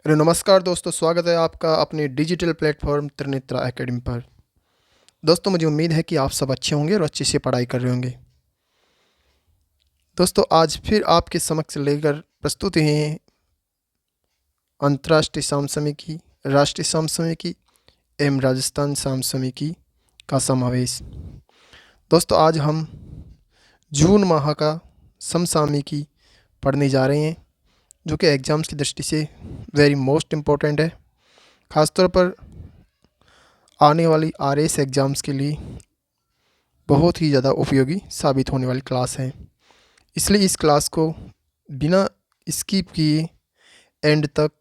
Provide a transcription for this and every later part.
Hello नमस्कार दोस्तों, स्वागत है आपका अपने डिजिटल प्लेटफॉर्म त्रिनेत्रा एकेडमी पर। दोस्तों, मुझे उम्मीद है कि आप सब अच्छे होंगे और अच्छे से पढ़ाई कर रहे होंगे। दोस्तों, आज फिर आपके समक्ष लेकर प्रस्तुत हैं अंतर्राष्ट्रीय समसामयिकी, राष्ट्रीय समसामयिकी एवं राजस्थान समसामयिकी का समावेश। दोस्तों, आज हम जून माह का समसामयिकी पढ़ने जा रहे हैं, जो कि एग्ज़ाम्स की दृष्टि से वेरी मोस्ट इम्पोर्टेंट है। ख़ासतौर पर आने वाली आरएस एग्ज़ाम्स के लिए बहुत ही ज़्यादा उपयोगी साबित होने वाली क्लास है। इसलिए इस क्लास को बिना स्किप किए एंड तक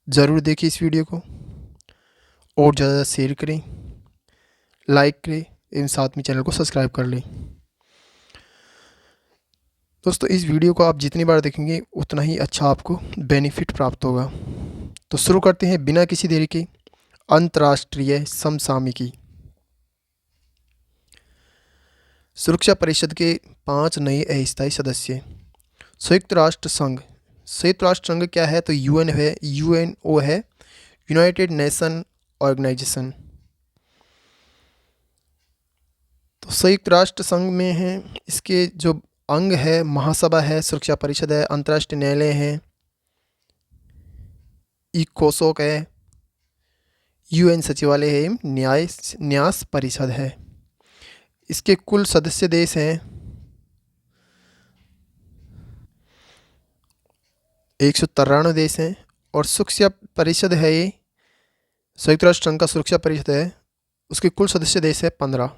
ज़रूर देखिए इस वीडियो को, और ज़्यादा शेयर करें, लाइक करें एवं साथ में चैनल को सब्सक्राइब कर लें। दोस्तों, इस वीडियो को आप जितनी बार देखेंगे उतना ही अच्छा आपको बेनिफिट प्राप्त होगा। तो शुरू करते हैं बिना किसी देरी के अंतर्राष्ट्रीय समसामयिकी। सुरक्षा परिषद के 5 नए अस्थायी सदस्य। संयुक्त राष्ट्र संघ। संयुक्त राष्ट्र संघ क्या है? तो यूएन है, यूएनओ है, यूनाइटेड नेशन ऑर्गेनाइजेशन। तो संयुक्त राष्ट्र संघ में है, इसके जो अंग है, महासभा है, सुरक्षा परिषद है, अंतर्राष्ट्रीय न्यायालय है, इकोसोक है, यूएन सचिवालय है, न्यास परिषद है। इसके कुल सदस्य देश हैं 193 देश हैं। और सुरक्षा परिषद है, ये संयुक्त राष्ट्र संघ का सुरक्षा परिषद है, उसके कुल सदस्य देश है 15।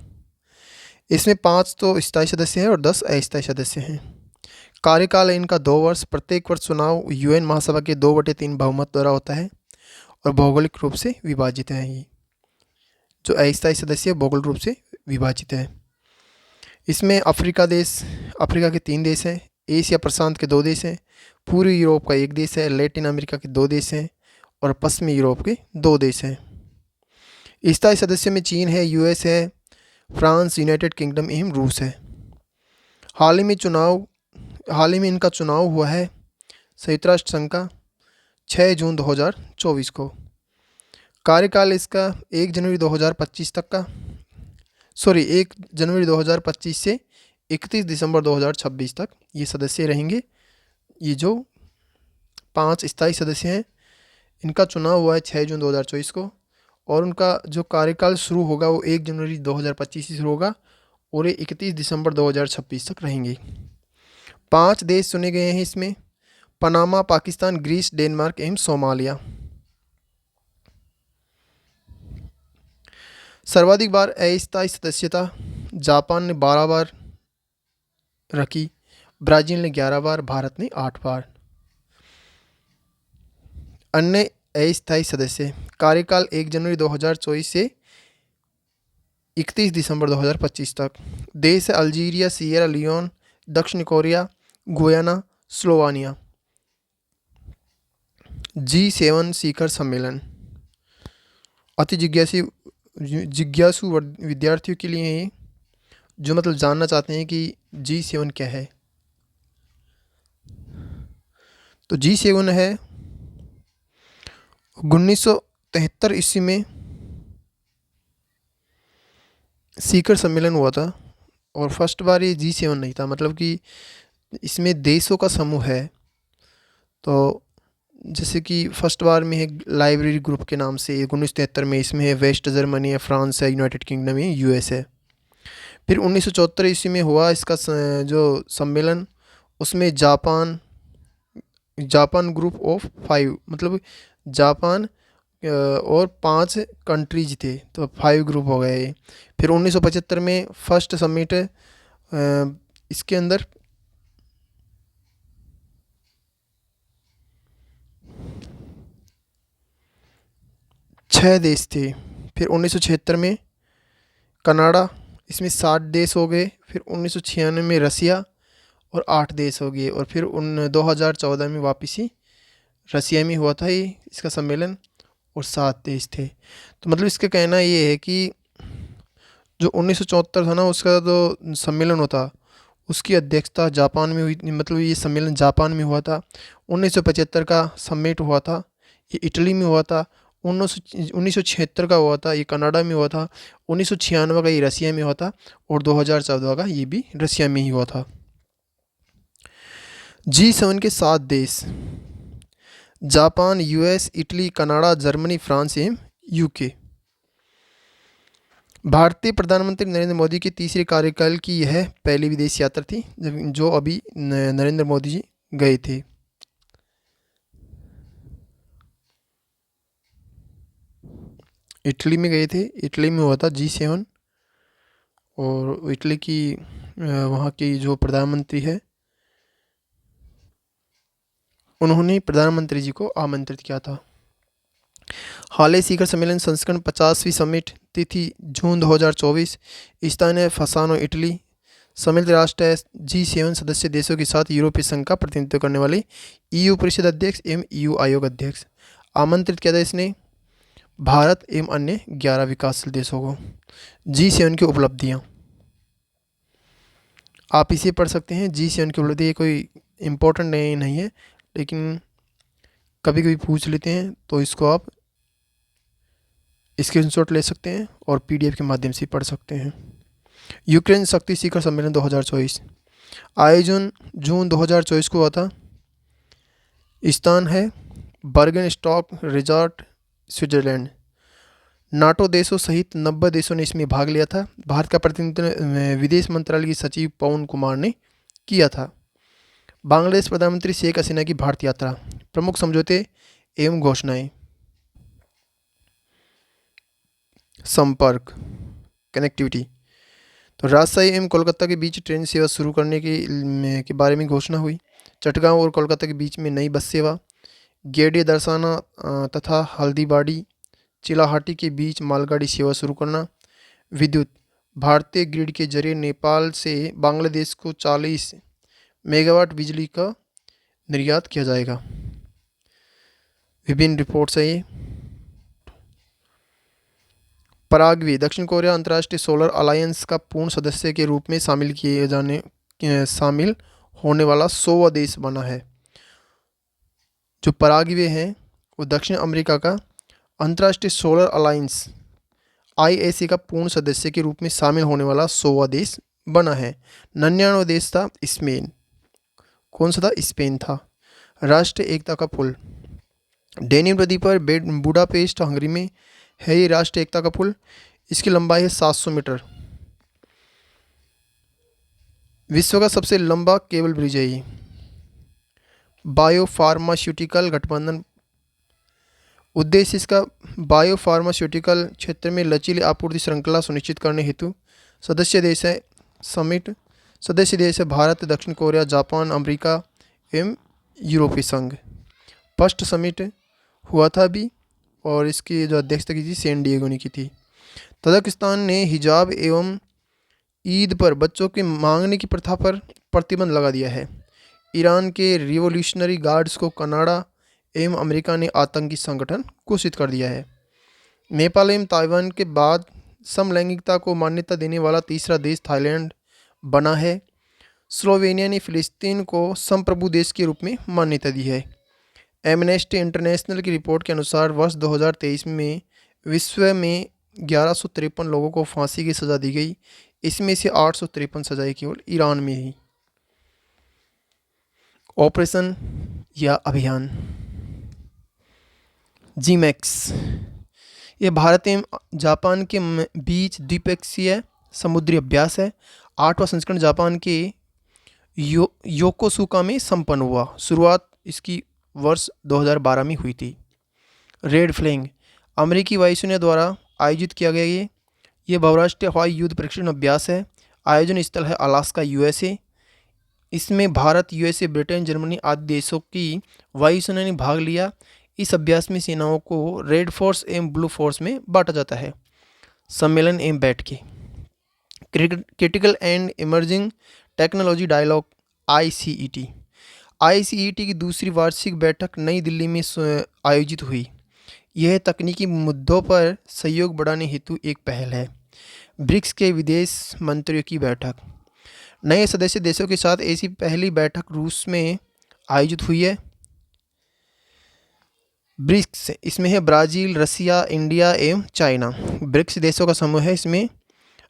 इसमें 5 तो स्थायी सदस्य हैं और 10 अस्थायी सदस्य हैं। कार्यकाल है इनका 2 वर्ष। प्रत्येक वर्ष चुनाव यूएन महासभा के 2/3 बहुमत द्वारा होता है और भौगोलिक रूप से विभाजित है। ये जो अस्थायी सदस्य भौगोलिक रूप से विभाजित है। इसमें अफ्रीका के 3 देश हैं, एशिया प्रशांत के 2 देश हैं, पूर्वी यूरोप का 1 देश है, लैटिन अमेरिका के 2 देश हैं और पश्चिमी यूरोप के 2 देश हैं। स्थायी सदस्य में चीन है, यूएस है, फ्रांस, यूनाइटेड किंगडम एवं रूस है। हाल ही में इनका चुनाव हुआ है संयुक्त राष्ट्र संघ का 6 जून 2024 को। कार्यकाल इसका 1 जनवरी 2025 तक का 1 जनवरी 2025 से 31 दिसंबर 2026 तक ये सदस्य रहेंगे। ये जो 5 स्थायी सदस्य हैं, इनका चुनाव हुआ है 6 जून 2024 को और उनका जो कार्यकाल शुरू होगा वो 1 जनवरी 2025 से शुरू होगा और ये 31 दिसंबर 2026 तक रहेंगे। 5 देश चुने गए हैं इसमें: पनामा, पाकिस्तान, ग्रीस, डेनमार्क एवं सोमालिया। सर्वाधिक बार अस्थायी सदस्यता जापान ने 12 बार रखी, ब्राज़ील ने 11 बार, भारत ने 8 बार। अन्य अस्थायी सदस्य कार्यकाल 1 जनवरी 2024 से 31 दिसंबर 2025 तक। देश है अल्जीरिया, सिएरा लियोन, दक्षिण कोरिया, गुयाना, स्लोवानिया। G7 शिखर सम्मेलन अति जिज्ञासु विद्यार्थियों के लिए है, जो मतलब जानना चाहते हैं कि G7 क्या है। तो G7 है 1973 ईस्वी में शिखर सम्मेलन हुआ था और फर्स्ट बार ये G7 नहीं था, मतलब कि इसमें देशों का समूह है। तो जैसे कि फर्स्ट बार में है लाइब्रेरी ग्रुप के नाम से 1973 में, इसमें है वेस्ट जर्मनी है, फ्रांस है, यूनाइटेड किंगडम है, यूएस है। फिर 1974 ईस्वी में हुआ इसका जो सम्मेलन, उसमें जापान ग्रुप ऑफ 5, मतलब जापान और 5 कंट्रीज थे, तो 5 ग्रुप हो गए। फिर 1975 में फर्स्ट समिट, इसके अंदर 6 देश थे। फिर 1976 में कनाडा, इसमें 60 देश हो गए। फिर 1996 में रसिया और 8 देश हो गए। और फिर 2014 में वापसी रसिया में हुआ था ये इसका सम्मेलन और 7 देश थे। तो मतलब इसका कहना ये है कि जो 1974 था ना, उसका जो सम्मेलन होता, उसकी अध्यक्षता जापान में हुई, मतलब ये सम्मेलन जापान में हुआ था। 1975 का समिट हुआ था, ये इटली में हुआ था। 1976 का हुआ था, ये कनाडा में हुआ था। 1996 का ये रसिया में हुआ था, और 2014 का ये भी रसिया में ही हुआ था। G7 के 7 देश: Japan, US, Italy, Canada, Germany, France एवं यूके। भारतीय प्रधानमंत्री नरेंद्र मोदी की तीसरे कार्यकाल की यह पहली विदेश यात्रा थी जो अभी नरेंद्र मोदी जी गए थे। इटली में गए थे, इटली में हुआ था G7, और इटली की वहाँ की जो प्रधानमंत्री है उन्होंने प्रधानमंत्री जी को आमंत्रित किया था। हाले शिखर सम्मेलन संस्करण 50वीं समिट, तिथि जून 2024, स्थान है फसानो, इटली। सम्मिलित राष्ट्र है G7 सदस्य देशों के साथ यूरोपीय संघ का प्रतिनिधित्व करने वाले EU परिषद अध्यक्ष एवं EU आयोग अध्यक्ष। आमंत्रित किया था इसने भारत एवं अन्य 11 विकासशील देशों को। G7 की उपलब्धियाँ आप इसे पढ़ सकते हैं। G7 की उपलब्धि कोई इम्पोर्टेंट नहीं है, लेकिन कभी कभी पूछ लेते हैं, तो इसको आप स्क्रीनशॉट ले सकते हैं और PDF के माध्यम से पढ़ सकते हैं। यूक्रेन शक्ति शिखर सम्मेलन 2024, आयोजन जून 2024 को हुआ था। स्थान है बर्गन स्टॉक रिजॉर्ट, स्विट्जरलैंड। नाटो देशों सहित 90 देशों ने इसमें भाग लिया था। भारत का प्रतिनिधित्व विदेश मंत्रालय के सचिव पवन कुमार ने किया था। बांग्लादेश प्रधानमंत्री शेख हसीना की भारत यात्रा, प्रमुख समझौते एवं घोषणाएं। संपर्क, कनेक्टिविटी, तो राजशाही एवं कोलकाता के बीच ट्रेन सेवा शुरू करने के बारे में घोषणा हुई। चटगांव और कोलकाता के बीच में नई बस सेवा। गेडिया दरसाना तथा हल्दीबाड़ी चिलाहाटी के बीच मालगाड़ी सेवा शुरू करना। विद्युत, भारतीय ग्रिड के जरिए नेपाल से बांग्लादेश को 40 मेगावाट बिजली का निर्यात किया जाएगा। विभिन्न रिपोर्ट्स है ये। पराग्वे, दक्षिण कोरिया अंतर्राष्ट्रीय सोलर अलायंस का पूर्ण सदस्य के रूप में शामिल होने वाला 100वां देश बना है। जो पराग्वे है वो दक्षिण अमेरिका का अंतर्राष्ट्रीय सोलर अलायंस IAC का पूर्ण सदस्य के रूप में शामिल होने वाला 100वां देश बना है। 99वां देश था स्पेन। कौन सा था? स्पेन था। राष्ट्रीय एकता का पुल, डेनिम नदी पर बुडापेस्ट हंगरी में है ये राष्ट्रीय एकता का पुल। इसकी लंबाई है 700 मीटर। विश्व का सबसे लंबा केबल ब्रिज है ये। बायोफार्मास्यूटिकल गठबंधन, उद्देश्य इसका बायोफार्मास्यूटिकल क्षेत्र में लचीली आपूर्ति श्रृंखला सुनिश्चित करने हेतु सदस्य देश है समिट। सदस्य देश है भारत, दक्षिण कोरिया, जापान, अमेरिका एवं यूरोपीय संघ। फर्स्ट समिट हुआ था अभी, और इसकी जो अध्यक्षता की थी सैन डिएगो ने की थी। तजाकिस्तान ने हिजाब एवं ईद पर बच्चों के मांगने की प्रथा पर प्रतिबंध लगा दिया है। ईरान के रिवोल्यूशनरी गार्ड्स को कनाडा एवं अमेरिका ने आतंकी संगठन घोषित कर दिया है। नेपाल एवं ताइवान के बाद समलैंगिकता को मान्यता देने वाला तीसरा देश थाईलैंड बना है। स्लोवेनिया ने फिलिस्तीन को संप्रभु देश के रूप में मान्यता दी है। एमनेस्टी इंटरनेशनल की रिपोर्ट के अनुसार वर्ष 2023 में विश्व में 1153 लोगों को फांसी की सज़ा दी गई। इसमें से 853 सजाएं केवल ईरान में ही। ऑपरेशन या अभियान जीमैक्स, ये भारत एवं जापान के बीच द्विपक्षीय समुद्री अभ्यास है। 8वां संस्करण जापान के योकोसुका में संपन्न हुआ। शुरुआत इसकी वर्ष 2012 में हुई थी। रेड फ्लैग, अमेरिकी वायुसेना द्वारा आयोजित किया गया ये बहुराष्ट्रीय हवाई युद्ध प्रशिक्षण अभ्यास है। आयोजन स्थल है अलास्का, USA। इसमें भारत, USA, ब्रिटेन, जर्मनी आदि देशों की वायुसेना ने भाग लिया। इस अभ्यास में सेनाओं को रेड फोर्स एवं ब्लू फोर्स में बांटा जाता है। सम्मेलन एवं बैठकें, critical and emerging technology dialogue ICET की दूसरी वार्षिक बैठक नई दिल्ली में आयोजित हुई। यह तकनीकी मुद्दों पर सहयोग बढ़ाने हेतु एक पहल है। ब्रिक्स के विदेश मंत्रियों की बैठक, नए सदस्य देशों के साथ ऐसी पहली बैठक रूस में आयोजित हुई है। ब्रिक्स, इसमें है ब्राज़ील, रसिया, इंडिया एवं चाइना। ब्रिक्स देशों का समूह है, इसमें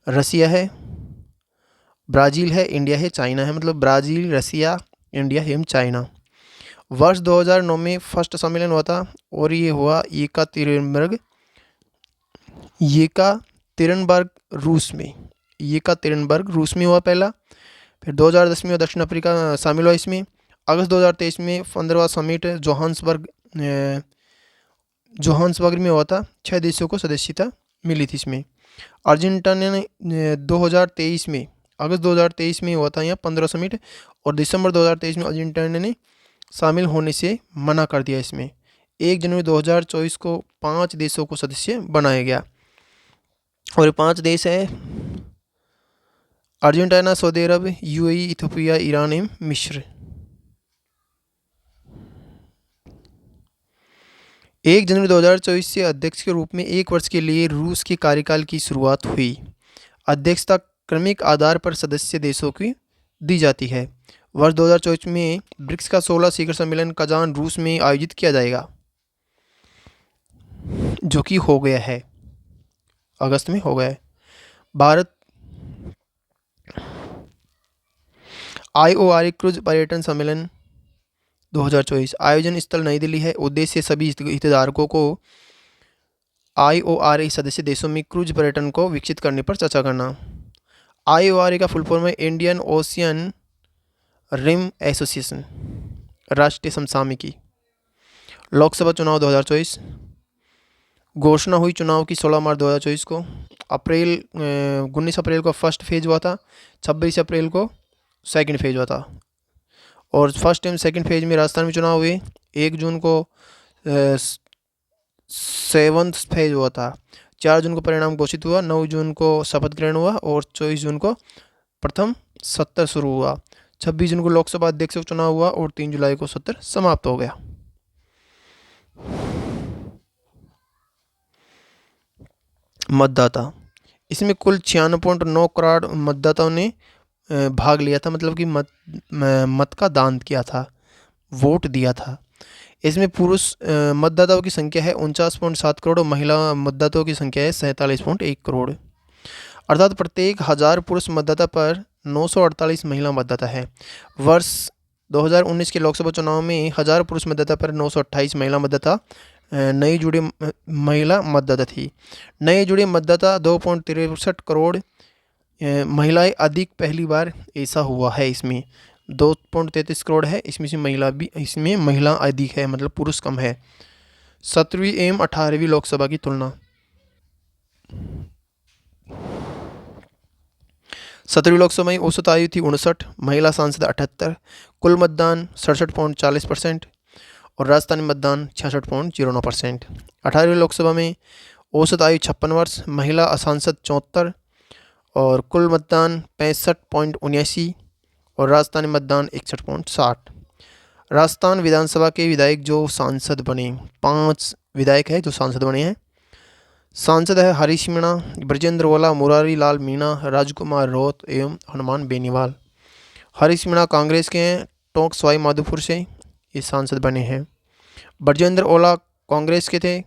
रसिया है, ब्राज़ील है, इंडिया है, चाइना है, मतलब ब्राज़ील, रसिया, इंडिया एवं चाइना। वर्ष 2009 में फर्स्ट सम्मेलन हुआ था और ये हुआ येकातेरिनबर्ग रूस में। येकातेरिनबर्ग रूस में हुआ पहला। फिर 2010 में दक्षिण अफ्रीका शामिल हुआ इसमें। अगस्त 2023 में 15वां समिट जोहान्सबर्ग में हुआ था। 6 देशों को सदस्यता मिली थी इसमें। अर्जेंटीना ने 2023 में, अगस्त 2023 में हुआ था यहाँ 15 समिट, और दिसंबर 2023 में अर्जेंटीना ने शामिल होने से मना कर दिया इसमें। 1 जनवरी 2024 को 5 देशों को सदस्य बनाया गया, और ये 5 देश है अर्जेंटीना, सऊदी अरब, यूएई, इथियोपिया, ईरान एवं मिस्र। 1 जनवरी 2024 से अध्यक्ष के रूप में 1 वर्ष के लिए रूस के कार्यकाल की शुरुआत हुई। अध्यक्षता क्रमिक आधार पर सदस्य देशों की दी जाती है। वर्ष 2024 में ब्रिक्स का 16 शिखर सम्मेलन कजान रूस में आयोजित किया जाएगा, जो कि हो गया है, अगस्त में हो गया है। भारत IORA क्रूज पर्यटन सम्मेलन 2024, आयोजन स्थल नई दिल्ली है। उद्देश्य सभी हितधारकों को IORA सदस्य देशों में क्रूज पर्यटन को विकसित करने पर चर्चा करना। IORA का फुल फॉर्म है इंडियन ओशियन रिम एसोसिएशन, राष्ट्रीय समसामयिकी। लोकसभा चुनाव 2024, घोषणा हुई चुनाव की 16 मार्च 2024 को। 19 अप्रैल को फर्स्ट फेज हुआ था, 26 अप्रैल को सेकंड फेज हुआ था, और फर्स्ट एवं सेकंड फेज में राजस्थान में चुनाव हुए। 1 जून को 7th फेज हुआ था। 4 जून को परिणाम घोषित हुआ, 9 जून को शपथ ग्रहण हुआ, और 24 जून को प्रथम सत्र शुरू हुआ। 26 जून को लोकसभा अध्यक्ष का चुनाव हुआ, और 3 जुलाई को सत्र समाप्त हो गया। मतदाता, इसमें कुल 96.9 करोड़ मतदाताओं ने भाग लिया था, मतलब कि मत का दान किया था, वोट दिया था। इसमें पुरुष मतदाताओं की संख्या है 49.7 करोड़, और महिला मतदाताओं की संख्या है 47.1 करोड़। अर्थात प्रत्येक 1000 पुरुष मतदाता पर 948 महिला मतदाता है। वर्ष 2019 के लोकसभा चुनाव में 1000 पुरुष मतदाता पर 928 महिला मतदाता नई जुड़े महिला मतदाता थी। नए जुड़े मतदाता 2.63 करोड़ महिलाएं अधिक, पहली बार ऐसा हुआ है। इसमें 2.33 करोड़ है, इसमें से महिला अधिक है, मतलब पुरुष कम है। 17वीं एवं 18वीं लोकसभा की तुलना। 17वीं लोकसभा में औसत आयु थी 59, महिला सांसद 78, कुल मतदान 67.40%, और राजस्थानी मतदान 66.09%। 18वीं लोकसभा में औसत आयु 56 वर्ष, महिला सांसद 74, और कुल मतदान 65.79, और राजस्थानी मतदान 61.60। राजस्थान विधानसभा के विधायक जो सांसद बने, 5 विधायक है जो सांसद बने हैं। सांसद है हरीश मीणा, ब्रजेंद्र ओला, मुरारी लाल मीणा, राजकुमार रोत एवं हनुमान बेनीवाल। हरीश मीणा कांग्रेस के हैं, टोंक सवाई माधोपुर से ये सांसद बने हैं। ब्रजेंद्र ओला कांग्रेस के थे,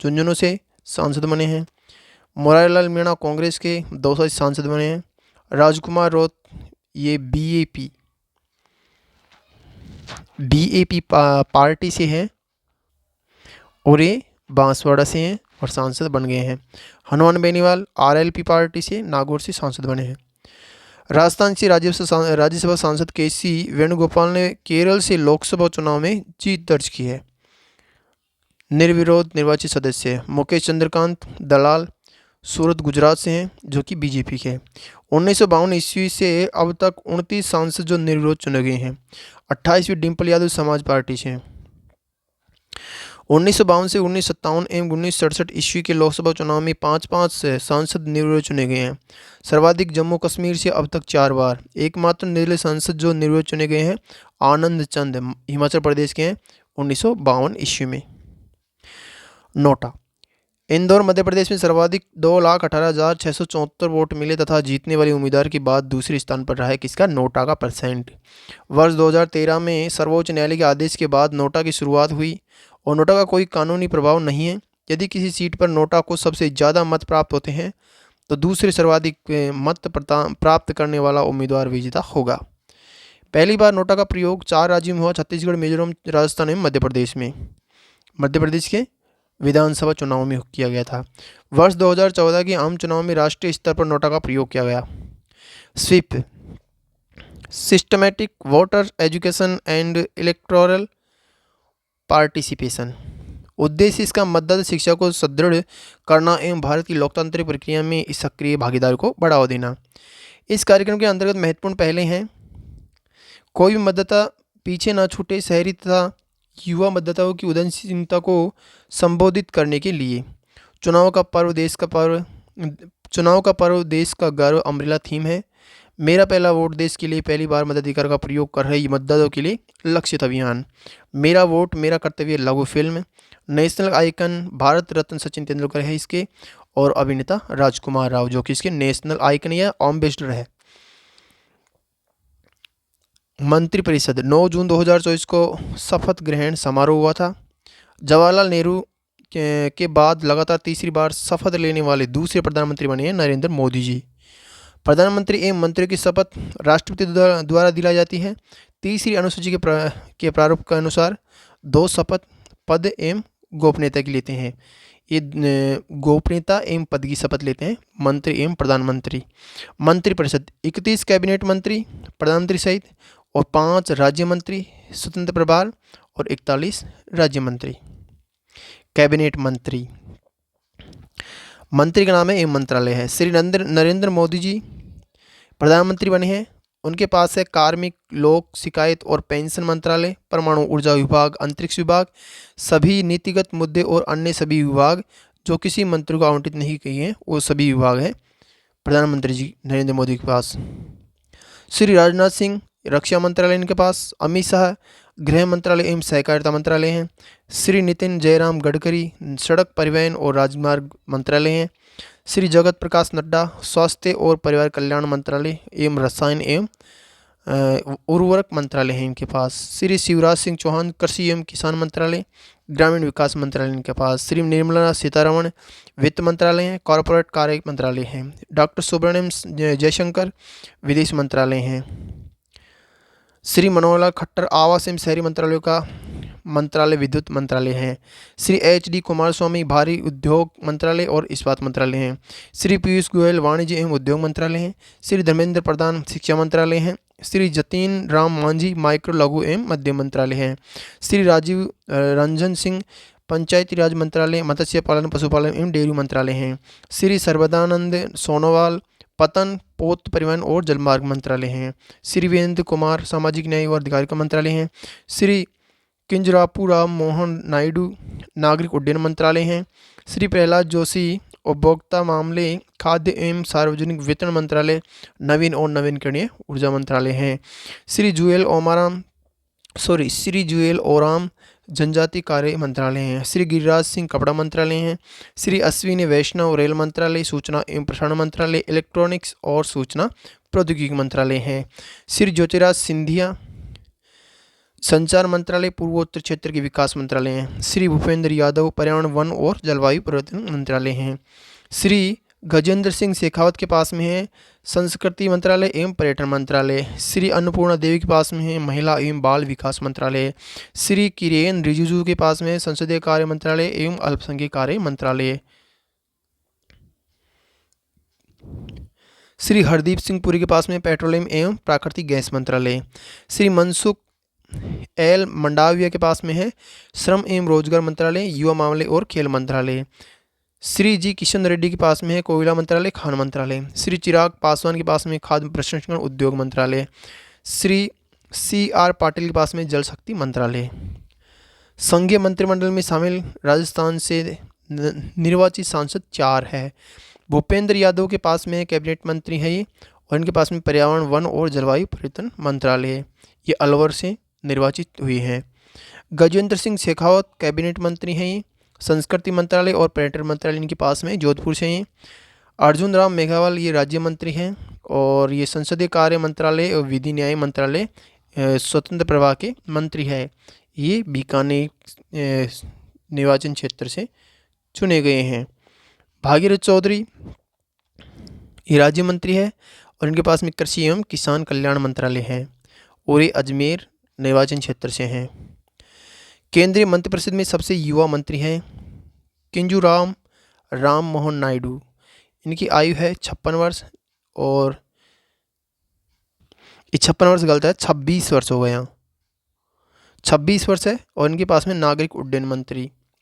झुंझुनू से सांसद बने हैं। मुरारी लाल मीणा कांग्रेस के, दौसा से सांसद बने हैं। राजकुमार रोत ये बीएपी पार्टी से हैं, और ये बांसवाड़ा से हैं और सांसद बन गए हैं। हनुमान बेनीवाल आरएलपी पार्टी से नागौर से सांसद बने हैं। राजस्थान से राज्यसभा सांसद केसी वेणुगोपाल ने केरल से लोकसभा चुनाव में जीत दर्ज की है, निर्विरोध निर्वाचित सदस्य। मुकेश चंद्रकांत दलाल सूरत गुजरात से हैं, जो कि बीजेपी के। 1952 ईस्वी से अब तक 29 सांसद जो निर्विरोध चुने गए हैं। 28वीं डिम्पल यादव समाज पार्टी से। 1952 से 1957 एवं 1967 ईस्वी के लोकसभा चुनाव में 5-5 सांसद निर्विरोध चुने गए हैं। सर्वाधिक जम्मू कश्मीर से अब तक 4 बार। एकमात्र निर्दलीय सांसद जो निर्विरोध चुने गए हैं आनंद चंद हिमाचल प्रदेश के हैं, 1952 ईस्वी में। नोटा, इंदौर मध्य प्रदेश में सर्वाधिक 2,18,674 वोट मिले तथा जीतने वाले उम्मीदवार के बाद दूसरे स्थान पर रहा है किसका? नोटा का परसेंट। वर्ष 2013 में सर्वोच्च न्यायालय के आदेश के बाद नोटा की शुरुआत हुई और नोटा का कोई कानूनी प्रभाव नहीं है। यदि किसी सीट पर नोटा को सबसे ज़्यादा मत प्राप्त होते हैं तो दूसरे सर्वाधिक मत प्राप्त करने वाला उम्मीदवार विजेता होगा। पहली बार नोटा का प्रयोग 4 राज्यों में हुआ, छत्तीसगढ़, मिजोरम, राजस्थान एवं मध्य प्रदेश में। मध्य प्रदेश के विधानसभा चुनाव में किया गया था। वर्ष 2014 के आम चुनाव में राष्ट्रीय स्तर पर नोटा का प्रयोग किया गया। स्वीप, systematic voter education and electoral participation. उद्देश्य इसका मतदाता शिक्षा को सुदृढ़ करना एवं भारत की लोकतांत्रिक प्रक्रिया में इस सक्रिय भागीदारी को बढ़ावा देना। इस कार्यक्रम के अंतर्गत महत्वपूर्ण पहले हैं, कोई भी मतदाता पीछे न छूटे, शहरी तथा युवा मतदाताओं की उदासीनता को संबोधित करने के लिए चुनाव का पर्व देश का गौरव अम्ब्रेला थीम है। मेरा पहला वोट देश के लिए पहली बार मताधिकार का प्रयोग कर रहे मतदाताओं के लिए लक्षित अभियान। मेरा वोट मेरा कर्तव्य लघु film. National icon Bharat Ratna Sachin Tendulkar है इसके, और अभिनेता राजकुमार राव जो कि इसके नेशनल आइकन या एम्बेसडर है। मंत्रिपरिषद 9 जून 2024 को शपथ ग्रहण समारोह हुआ था। जवाहरलाल नेहरू के बाद लगातार तीसरी बार शपथ लेने वाले दूसरे प्रधानमंत्री बने हैं नरेंद्र मोदी जी। प्रधानमंत्री एवं मंत्रियों की शपथ राष्ट्रपति द्वारा दिलाई जाती है। तीसरी अनुसूची के प्रारूप के अनुसार 2 शपथ पद एवं गोपनीयता की लेते हैं। ये गोपनीयता एवं पद की शपथ लेते हैं मंत्री एवं प्रधानमंत्री। मंत्रिपरिषद 31 कैबिनेट मंत्री प्रधानमंत्री सहित और 5 राज्य मंत्री स्वतंत्र प्रभार और 41 राज्य मंत्री। कैबिनेट मंत्री, मंत्री का नाम है एवं मंत्रालय है। श्री नरेंद्र मोदी जी प्रधानमंत्री बने हैं। उनके पास है कार्मिक, लोक शिकायत और पेंशन मंत्रालय, परमाणु ऊर्जा विभाग, अंतरिक्ष विभाग, सभी नीतिगत मुद्दे और अन्य सभी विभाग जो किसी मंत्री को आवंटित नहीं किए हैं वो सभी विभाग हैं प्रधानमंत्री जी नरेंद्र मोदी के पास। श्री राजनाथ सिंह रक्षा मंत्रालय इनके पास। अमित शाह गृह मंत्रालय एवं सहकारिता मंत्रालय हैं। श्री नितिन जयराम गडकरी सड़क परिवहन और राजमार्ग मंत्रालय हैं। श्री जगत प्रकाश नड्डा स्वास्थ्य और परिवार कल्याण मंत्रालय एवं रसायन एवं उर्वरक मंत्रालय है इनके पास। श्री शिवराज सिंह चौहान कृषि एवं किसान मंत्रालय, ग्रामीण विकास मंत्रालय इनके पास। श्री निर्मला सीतारमण वित्त मंत्रालय हैं, कॉरपोरेट कार्य मंत्रालय हैं। डॉक्टर सुब्रमण्यम जयशंकर विदेश मंत्रालय हैं। श्री मनोहर लाल खट्टर आवास एवं शहरी मंत्रालयों का मंत्रालय विद्युत मंत्रालय है। श्री HD कुमारस्वामी भारी उद्योग मंत्रालय और इस्पात मंत्रालय हैं। श्री पीयूष गोयल वाणिज्य एवं उद्योग मंत्रालय हैं। श्री धर्मेंद्र प्रधान शिक्षा मंत्रालय हैं। श्री जतीन राम मांझी माइक्रो लघु एवं मध्यम मंत्रालय हैं। श्री राजीव रंजन सिंह पंचायती राज मंत्रालय, मत्स्य पालन पशुपालन एवं डेयरी मंत्रालय हैं। श्री सर्वदानंद सोनोवाल पतन पोत परिवहन और जलमार्ग मंत्रालय हैं। श्री वीरेंद्र कुमार सामाजिक न्याय और अधिकारिता मंत्रालय हैं। श्री किंजरापू राम मोहन नायडू नागरिक उड्डयन मंत्रालय हैं। श्री प्रहलाद जोशी उपभोक्ता मामले खाद्य एवं सार्वजनिक वितरण मंत्रालय नवीन और नवीनकरणीय ऊर्जा मंत्रालय हैं। श्री जुएल ओराम जनजाति कार्य मंत्रालय हैं। श्री गिरिराज सिंह कपड़ा मंत्रालय हैं। श्री अश्विनी वैष्णव रेल मंत्रालय, सूचना एवं प्रसारण मंत्रालय, इलेक्ट्रॉनिक्स और सूचना प्रौद्योगिकी मंत्रालय हैं। श्री ज्योतिराज सिंधिया संचार मंत्रालय, पूर्वोत्तर क्षेत्र के विकास मंत्रालय हैं। श्री भूपेंद्र यादव पर्यावरण वन और जलवायु परिवर्तन मंत्रालय हैं। श्री गजेंद्र सिंह शेखावत के पास में है संस्कृति मंत्रालय एवं पर्यटन मंत्रालय। श्री अन्नपूर्णा देवी के पास में है महिला एवं बाल विकास मंत्रालय। श्री किरेन रिजिजू के पास में है संसदीय कार्य मंत्रालय एवं अल्पसंख्यक कार्य मंत्रालय। श्री हरदीप सिंह पुरी के पास में पेट्रोलियम एवं प्राकृतिक गैस मंत्रालय। श्री मनसुख एल मंडाविया के पास में है श्रम एवं रोजगार मंत्रालय, युवा मामले और खेल मंत्रालय। श्री जी किशन रेड्डी के पास में है कोयला मंत्रालय, खान मंत्रालय। श्री चिराग पासवान के पास में खाद्य प्रसंस्करण उद्योग मंत्रालय। श्री CR पाटिल के पास में जल शक्ति मंत्रालय। संघीय मंत्रिमंडल में शामिल राजस्थान से निर्वाचित सांसद 4 है। भूपेंद्र यादव के पास में कैबिनेट मंत्री है ये, और इनके पास में पर्यावरण वन और जलवायु परिवर्तन मंत्रालय है। ये अलवर से निर्वाचित हुए हैं। गजेंद्र सिंह शेखावत कैबिनेट मंत्री हैं ये, संस्कृति मंत्रालय और पर्यटन मंत्रालय इनके पास में जोधपुर से हैं। अर्जुन राम मेघवाल ये राज्य मंत्री हैं और ये संसदीय कार्य मंत्रालय और विधि न्याय मंत्रालय स्वतंत्र प्रभार के मंत्री है। ये बीकानेर निर्वाचन क्षेत्र से चुने गए हैं। भागीरथ चौधरी ये राज्य मंत्री है और इनके पास में कृषि एवं किसान कल्याण मंत्रालय है और ये अजमेर निर्वाचन क्षेत्र से हैं। केंद्रीय मंत्रिपरिषद में सबसे युवा मंत्री हैं किंजूराम राम मोहन नायडू। इनकी आयु है 56 वर्ष और ये 56 वर्ष गलत है, 26 वर्ष हो गए यहाँ, 26 वर्ष है। और इनके पास में नागरिक उड्डयन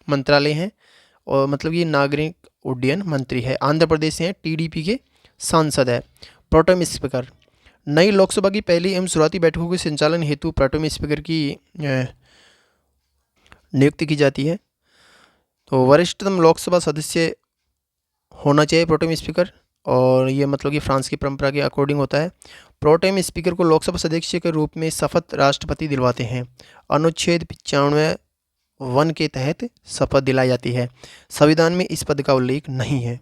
मंत्रालय है और मतलब ये नागरिक उड्डयन मंत्री है। आंध्र प्रदेश से हैं, टीडीपी के सांसद है। प्रोटेम स्पीकर नई लोकसभा की पहली एवं शुरुआती बैठकों के संचालन हेतु प्रोटेम स्पीकर की नियुक्ति की जाती है। तो वरिष्ठतम लोकसभा सदस्य होना चाहिए प्रोटेम स्पीकर और ये मतलब कि फ्रांस की परंपरा के अकॉर्डिंग होता है। प्रोटेम स्पीकर को लोकसभा सदस्य के रूप में शपथ राष्ट्रपति दिलवाते हैं। अनुच्छेद 95(1) के तहत शपथ दिलाई जाती है। संविधान में इस पद का उल्लेख नहीं है।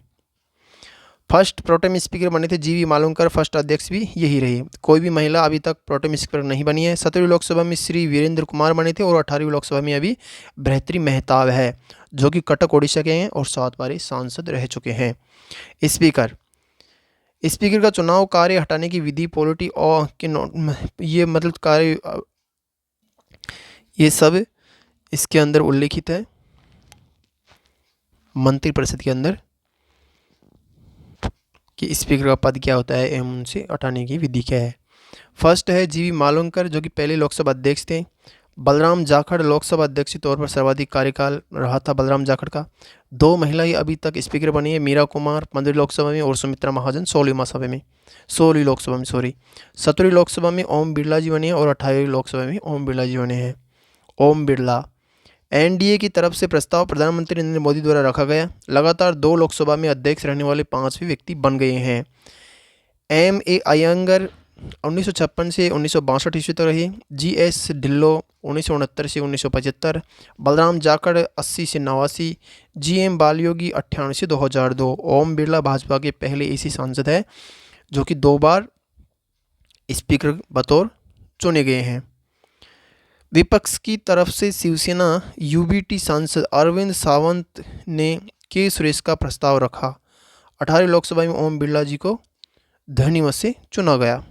फर्स्ट प्रोटेम स्पीकर बने थे जीवी मालुंकर, फर्स्ट अध्यक्ष भी यही रही। कोई भी महिला अभी तक प्रोटेम स्पीकर नहीं बनी है। 17वीं लोकसभा में श्री वीरेंद्र कुमार बने थे और 18वीं लोकसभा में अभी बृहत्तरी मेहताब है जो कि कटक ओडिशा के हैं और 7 बार सांसद रह चुके हैं। स्पीकर का चुनाव, कार्य हटाने की विधि, पॉलिटी और ये मतलब कार्य, ये सब इसके अंदर उल्लेखित है मंत्रिपरिषद के अंदर कि स्पीकर का पद क्या होता है एवं उनसे हटाने की विधि क्या है। फर्स्ट है जीवी मालुंकर जो कि पहले लोकसभा अध्यक्ष थे। बलराम जाखड़ लोकसभा अध्यक्ष के तौर पर सर्वाधिक कार्यकाल रहा था बलराम जाखड़ का। 2 महिलाएं अभी तक स्पीकर बनी है, मीरा कुमार 15वीं लोकसभा में और सुमित्रा महाजन 16वीं लोकसभा में 17वीं लोकसभा में ओम बिरला जी बने हैं और 18वीं लोकसभा में ओम बिरला जी बने हैं। ओम बिरला एनडीए की तरफ से प्रस्ताव प्रधानमंत्री नरेंद्र मोदी द्वारा रखा गया। लगातार 2 लोकसभा में अध्यक्ष रहने वाले 5वें व्यक्ति बन गए हैं। M.A. अयंगर 1956 से 1962 ईस्वी तक रहे। G.S. ढिल्लो 1969 से 1975। बलराम जाखड़ 80 से 89। G.M. बालयोगी 98 से 2002। ओम बिरला भाजपा के पहले ऐसे सांसद है जो कि 2 बार स्पीकर बतौर चुने गए हैं। विपक्ष की तरफ से शिवसेना यूबीटी सांसद अरविंद सावंत ने के सुरेश का प्रस्ताव रखा। 18वीं लोकसभा में ओम बिरला जी को ध्वनिमत से चुना गया।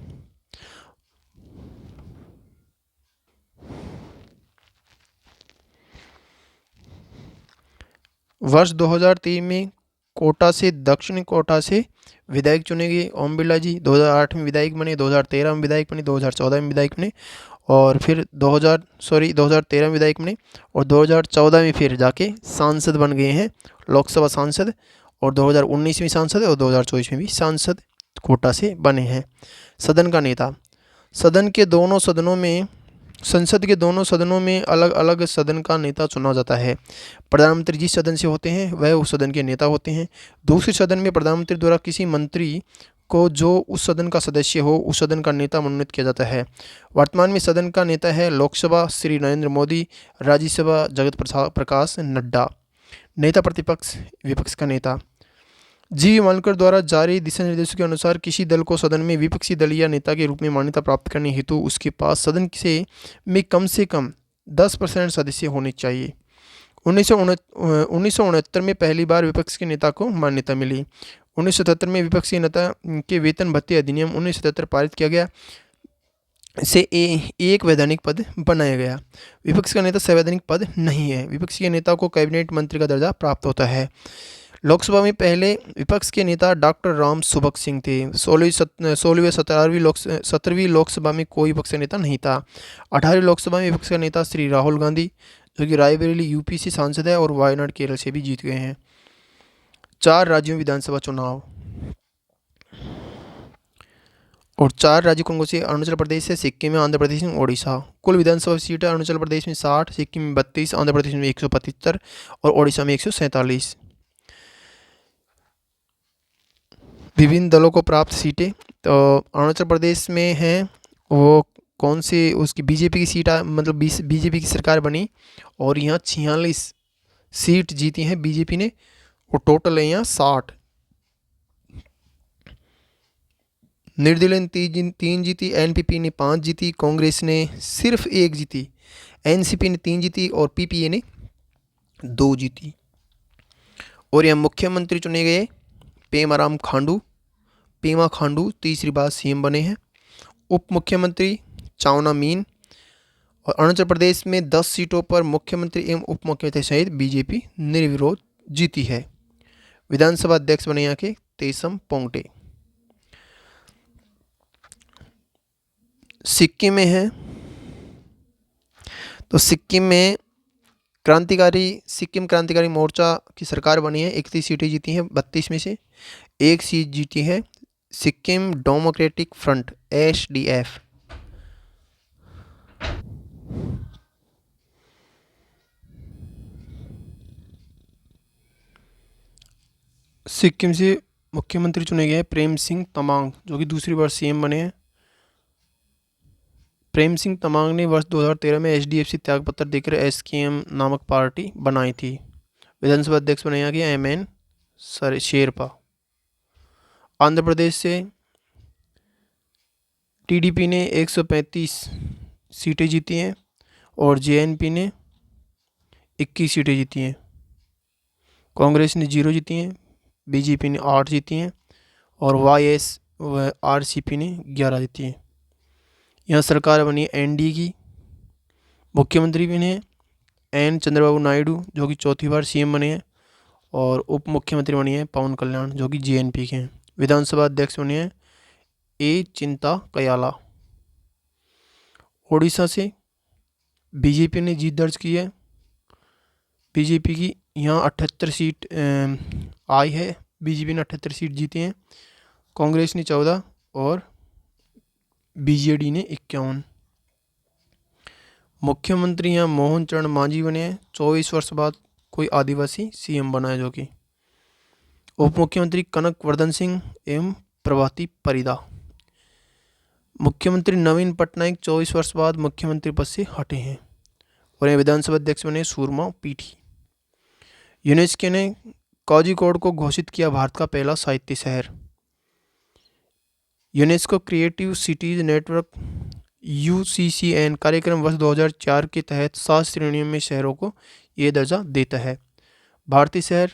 वर्ष 2003 में कोटा से दक्षिण कोटा से विधायक चुने गए ओम बिरला जी। 2008 में विधायक बने, 2013 में विधायक बने, 2014 में विधायक बने और फिर 2013 में विधायक बने और 2014 में फिर जाके सांसद बन गए हैं, लोकसभा सांसद, और 2019 में सांसद और 2024 में भी सांसद कोटा से बने हैं। सदन का नेता संसद के दोनों सदनों में अलग अलग सदन का नेता चुना जाता है। प्रधानमंत्री जिस सदन से होते हैं वह उस सदन के नेता होते हैं। दूसरे सदन में प्रधानमंत्री द्वारा किसी मंत्री को जो उस सदन का सदस्य हो उस सदन का नेता मनोनीत किया जाता है। वर्तमान में सदन का नेता है लोकसभा श्री नरेंद्र मोदी, राज्यसभा जगत प्रकाश नड्डा। नेता प्रतिपक्ष विपक्ष का नेता जी मालुंकर द्वारा जारी दिशा निर्देशों के अनुसार किसी दल को सदन में विपक्षी दल या नेता के रूप में मान्यता प्राप्त करने हेतु उसके पास सदन में कम से कम 10% सदस्य होने चाहिए। 1969 में पहली बार विपक्ष के नेता को मान्यता मिली। 1977 में विपक्षी नेता के वेतन भत्ते अधिनियम 1977 पारित किया गया, से एक वैधानिक पद बनाया गया। विपक्ष का नेता संवैधानिक पद नहीं है। विपक्ष के नेता को कैबिनेट मंत्री का दर्जा प्राप्त होता है। लोकसभा में पहले विपक्ष के नेता डॉक्टर राम सुभग सिंह थे। 17वीं लोकसभा में कोई विपक्ष का नेता नहीं था। 18वीं लोकसभा में विपक्ष का नेता श्री राहुल गांधी जो कि रायबरेली यूपी से सांसद है और वायनाड केरल से भी जीत गए हैं। 4 राज्यों में विधानसभा चुनाव और 4 राज्य कौन से अरुणाचल प्रदेश है, सिक्किम में, आंध्र प्रदेश में, ओडिशा। कुल विधानसभा सीट है अरुणाचल प्रदेश में 60, सिक्किम में 32, आंध्र प्रदेश में 175 और ओडिशा में 147। विभिन्न दलों को प्राप्त सीटें तो अरुणाचल प्रदेश में हैं वो कौन से, उसकी बीजेपी की सीट मतलब बीजेपी की सरकार बनी और यहाँ 46 सीट जीती हैं बीजेपी ने, और टोटल है यहाँ 60। निर्दलीय ने तीन जीती, एनपीपी ने 5 जीती, कांग्रेस ने सिर्फ 1 जीती, एनसीपी ने 3 जीती और पीपीए ने 2 जीती। और यहाँ मुख्यमंत्री चुने गए पेमा खांडू तीसरी बार सीएम बने हैं। उप मुख्यमंत्री चाउना मीन। और अरुणाचल प्रदेश में 10 सीटों पर मुख्यमंत्री एवं उप मुख्यमंत्री सहित बीजेपी निर्विरोध जीती है। विधानसभा अध्यक्ष बने यहाँ के तेसम पोंगटे। सिक्किम में है, तो सिक्किम में सिक्किम क्रांतिकारी मोर्चा की सरकार बनी है। 31 सीटें जीती हैं, 32 में से 1 सीट जीती है Sikkim democratic front SDF। Sikkim से मुख्यमंत्री चुने गए प्रेम सिंह तमांग, जो कि दूसरी बार सीएम बने हैं। प्रेम सिंह तमांग ने वर्ष 2013 में HDFC त्यागपत्र देकर SKM नामक पार्टी बनाई थी। विधानसभा अध्यक्ष बने यहाँ के MN शेरपा। आंध्र प्रदेश से TDP ने 135 सीटें जीती हैं और JNP ने 21 सीटें जीती हैं। कांग्रेस ने 0 जीती हैं, BJP ने 8 जीती हैं और YSRCP ने 11 जीती हैं। यहाँ सरकार बनी NDA की। मुख्यमंत्री बने N चंद्रबाबू नायडू, जो कि चौथी बार सीएम बने हैं, और उप मुख्यमंत्री बनी है पवन कल्याण, जो कि JNP के हैं। विधानसभा अध्यक्ष बने हैं A चिंता कयाला। ओडिशा से बीजेपी ने जीत दर्ज की है। बीजेपी की यहाँ 78 सीट आई है, बीजेपी ने 78 सीट जीती हैं, कांग्रेस ने 14 और BJD ने 51। मुख्यमंत्री यहाँ मोहन चरण मांझी बने हैं। 24 वर्ष बाद कोई आदिवासी सीएम बना है, जो कि उप मुख्यमंत्री कनक वर्धन सिंह एवं प्रभाती परिदा। मुख्यमंत्री नवीन पटनायक 24 वर्ष बाद मुख्यमंत्री पद से हटे हैं। और यहाँ विधानसभा अध्यक्ष बने सूरमा पीठी। यूनेस्को ने कोझिकोड को घोषित किया भारत का पहला साहित्य शहर। UNESCO creative cities network UCCN कार्यक्रम वर्ष 2004 के तहत 7 श्रेणियों में शहरों को ये दर्जा देता है। भारतीय शहर,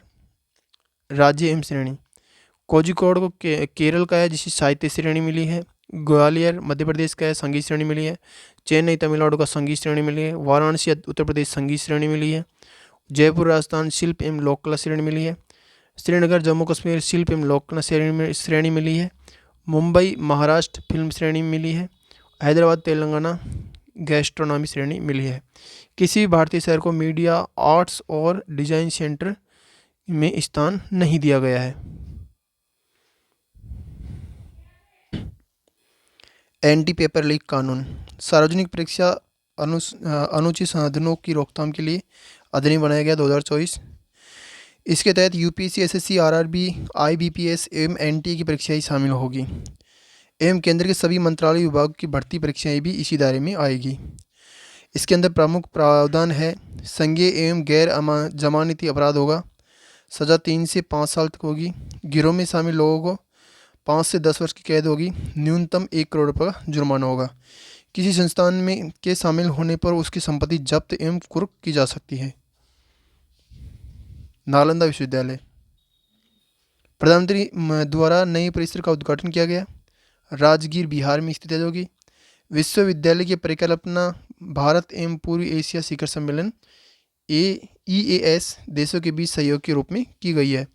राज्य एवं श्रेणी। कोझिकोड को केरल का है, जिसे साहित्य श्रेणी मिली है। ग्वालियर मध्य प्रदेश का है, संगीत श्रेणी मिली है। चेन्नई तमिलनाडु का संगीत श्रेणी मिली है। वाराणसी उत्तर प्रदेश संगीत श्रेणी मिली है। जयपुर राजस्थान शिल्प एवं लोककला श्रेणी मिली है। श्रीनगर जम्मू कश्मीर शिल्प एवं लोककला श्रेणी मिली है। मुंबई महाराष्ट्र फिल्म श्रेणी मिली है। हैदराबाद तेलंगाना गैस्ट्रोनॉमी श्रेणी मिली है। किसी भी भारतीय शहर को मीडिया, आर्ट्स और डिजाइन सेंटर में स्थान नहीं दिया गया है। एंटी पेपर लीक कानून। सार्वजनिक परीक्षा अनुचित साधनों की रोकथाम के लिए अधिनियम बनाया गया 2024। इसके तहत UPSC, SSC, RRB, IBPS एवं NTA की परीक्षाएं शामिल होगी एवं केंद्र के सभी मंत्रालय विभाग की भर्ती परीक्षाएं भी इसी दायरे में आएगी। इसके अंदर प्रमुख प्रावधान है संज्ञेय एवं गैर जमानती अपराध होगा, सज़ा 3 से 5 साल तक होगी, गिरोह में शामिल लोगों को 5 से 10 वर्ष की कैद होगी, न्यूनतम 1 करोड़ रुपये का जुर्माना होगा। किसी संस्थान में के शामिल होने पर उसकी संपत्ति जब्त एवं कुर्क की जा सकती है। नालंदा विश्वविद्यालय। प्रधानमंत्री द्वारा नए परिसर का उद्घाटन किया गया। राजगीर बिहार में स्थित है, जो कि विश्वविद्यालय की परिकल्पना भारत एवं पूर्वी एशिया शिखर सम्मेलन EAS देशों के बीच सहयोग के रूप में की गई है।